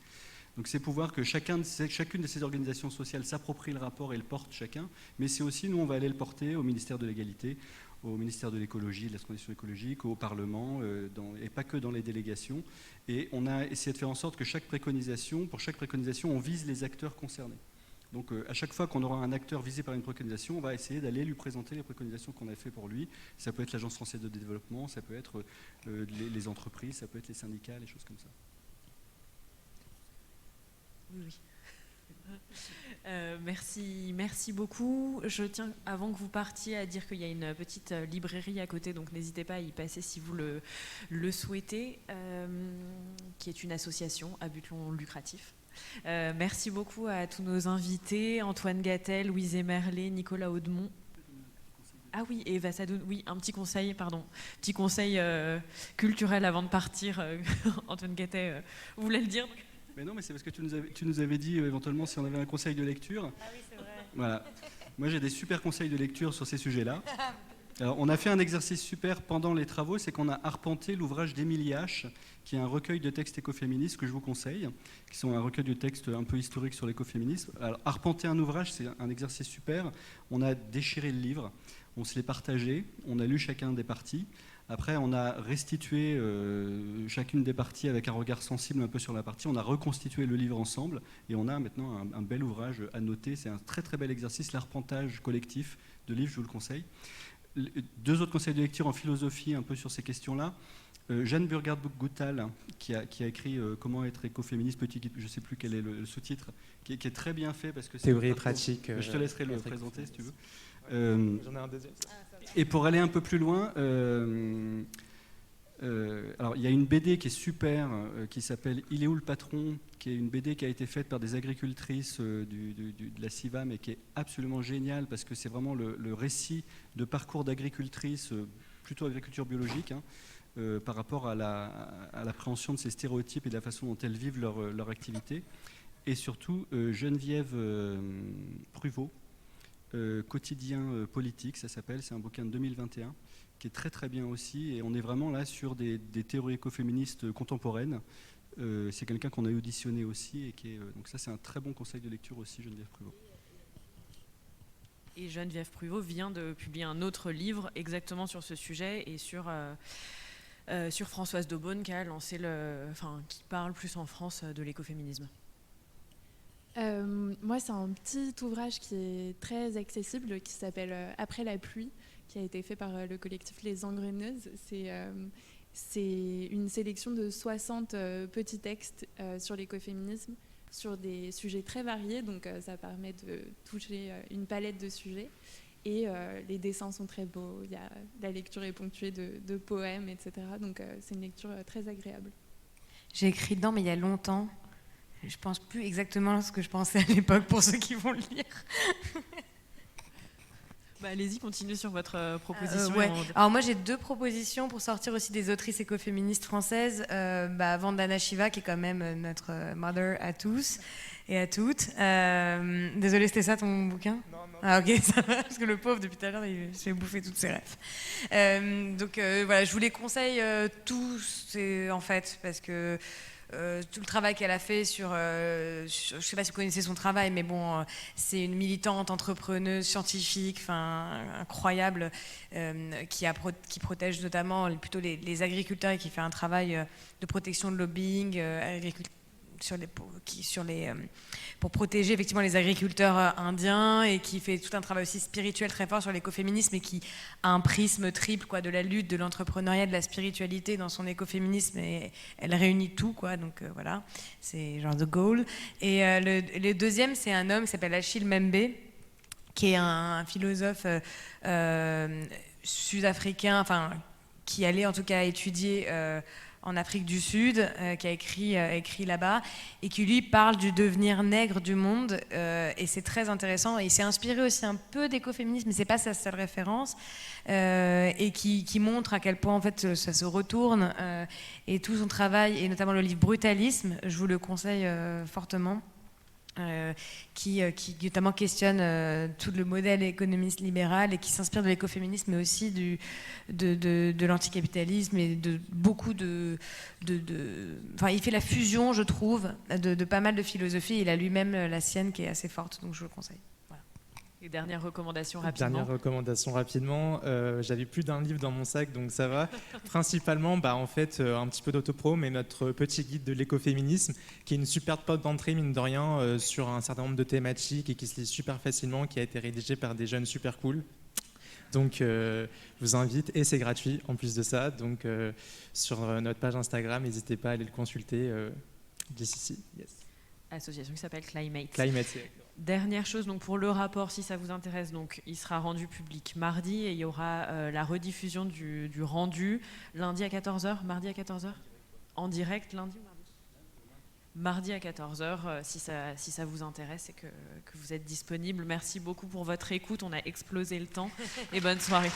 Donc c'est pouvoir que chacune de ces organisations sociales s'approprie le rapport et le porte chacun, mais c'est aussi, nous, on va aller le porter au ministère de l'égalité, au ministère de l'écologie, de la transition écologique, au Parlement, et pas que dans les délégations. Et on a essayé de faire en sorte que pour chaque préconisation, on vise les acteurs concernés. Donc à chaque fois qu'on aura un acteur visé par une préconisation, on va essayer d'aller lui présenter les préconisations qu'on a fait pour lui. Ça peut être l'Agence française de développement, ça peut être les entreprises, ça peut être les syndicats, les choses comme ça. Oui. Merci beaucoup. Je tiens, avant que vous partiez, à dire qu'il y a une petite librairie à côté, donc n'hésitez pas à y passer si vous le souhaitez, qui est une association à but non lucratif. Merci beaucoup à tous nos invités, Antoine Gattel, Louise Emerlet, Nicolas Audemont. Ah oui, et Eva Sadoun, oui, un petit conseil, petit conseil culturel avant de partir. Antoine Gattel voulait le dire. Mais non, mais c'est parce que tu nous avais dit éventuellement si on avait un conseil de lecture. Ah oui, c'est vrai. Voilà. Moi, j'ai des super conseils de lecture sur ces sujets-là. Alors, on a fait un exercice super pendant les travaux, c'est qu'on a arpenté l'ouvrage d'Émilie H, qui est un recueil de textes écoféministes que je vous conseille, qui sont un recueil de textes un peu historiques sur l'écoféminisme. Alors, arpenter un ouvrage, c'est un exercice super. On a déchiré le livre, on se l'est partagé, on a lu chacun des parties. Après, on a restitué chacune des parties avec un regard sensible un peu sur la partie. On a reconstitué le livre ensemble et on a maintenant un bel ouvrage à noter. C'est un très très bel exercice, l'arpentage collectif de livres, je vous le conseille. 2 autres conseils de lecture en philosophie un peu sur ces questions-là. Jeanne Burgard-Goutal, qui a écrit Comment être écoféministe, je ne sais plus quel est le sous-titre, qui est très bien fait parce que c'est théorie et pratique. Je te laisserai le présenter si tu veux. J'en ai un deuxième. Et pour aller un peu plus loin, alors il y a une BD qui est super, qui s'appelle Il est où le patron, qui est une BD qui a été faite par des agricultrices de la CIVAM et qui est absolument géniale parce que c'est vraiment le récit de parcours d'agricultrices, plutôt agriculture biologique, par rapport à l'appréhension de ces stéréotypes et de la façon dont elles vivent leur activité. Et surtout, Geneviève Pruvot, Quotidien politique, ça s'appelle, c'est un bouquin de 2021 qui est très très bien aussi, et on est vraiment là sur des théories écoféministes contemporaines. C'est quelqu'un qu'on a auditionné aussi, et donc ça c'est un très bon conseil de lecture aussi, Geneviève Pruvot. Et Geneviève Pruvot vient de publier un autre livre exactement sur ce sujet et sur Françoise Daubonne qui a lancé qui parle plus en France de l'écoféminisme. Moi, c'est un petit ouvrage qui est très accessible, qui s'appelle Après la pluie, qui a été fait par le collectif Les Engreneuses. C'est une sélection de 60 petits textes sur l'écoféminisme, sur des sujets très variés, donc ça permet de toucher une palette de sujets. Et les dessins sont très beaux, la lecture est ponctuée de poèmes, etc. Donc c'est une lecture très agréable. J'ai écrit dedans, mais il y a longtemps. Je ne pense plus exactement ce que je pensais à l'époque pour ceux qui vont le lire. Allez-y, continuez sur votre proposition. Ouais. Alors moi j'ai 2 propositions pour sortir aussi des autrices écoféministes françaises. Vandana Shiva, qui est quand même notre mother à tous et à toutes. Désolée, c'était ça ton bouquin ? Non. Ah ok, ça va, parce que le pauvre depuis tout à l'heure il se fait bouffer toutes ses rêves. Donc voilà, je vous les conseille tous en fait, parce que tout le travail qu'elle a fait je ne sais pas si vous connaissez son travail, mais bon, c'est une militante, entrepreneuse, scientifique, incroyable, qui protège notamment plutôt les agriculteurs et qui fait un travail de protection de lobbying pour protéger effectivement les agriculteurs indiens, et qui fait tout un travail aussi spirituel très fort sur l'écoféminisme, et qui a un prisme triple de la lutte, de l'entrepreneuriat, de la spiritualité dans son écoféminisme, et elle réunit tout donc voilà, c'est genre the goal. Et le deuxième, c'est un homme qui s'appelle Achille Mbembe, qui est un philosophe sud-africain, qui allait en tout cas étudier en Afrique du Sud, qui a écrit là-bas, et qui lui parle du devenir nègre du monde, et c'est très intéressant, et il s'est inspiré aussi un peu d'écoféminisme, mais c'est pas sa seule référence, et qui montre à quel point en fait ça se retourne, et tout son travail, et notamment le livre Brutalisme, je vous le conseille fortement. Qui notamment questionne tout le modèle économiste libéral et qui s'inspire de l'écoféminisme, mais aussi de l'anticapitalisme et de beaucoup enfin, il fait la fusion, je trouve, de pas mal de philosophies. Il a lui-même la sienne qui est assez forte, donc je le conseille. Voilà. Et dernière recommandation rapidement. Dernière recommandation rapidement. J'avais plus d'un livre dans mon sac, donc ça va. Principalement, en fait, un petit peu d'autopro, mais notre petit guide de l'écoféminisme, qui est une super porte d'entrée, mine de rien, sur un certain nombre de thématiques et qui se lit super facilement, qui a été rédigé par des jeunes super cool. Donc, je vous invite, et c'est gratuit en plus de ça. Donc, sur notre page Instagram, n'hésitez pas à aller le consulter d'ici. Yes. Association qui s'appelle Climate. Climate, c'est... Dernière chose, donc pour le rapport, si ça vous intéresse, donc il sera rendu public mardi et il y aura la rediffusion du rendu lundi à 14h, mardi à 14h, en direct lundi ou mardi à 14h, si ça vous intéresse et que vous êtes disponible. Merci beaucoup pour votre écoute, on a explosé le temps et bonne soirée.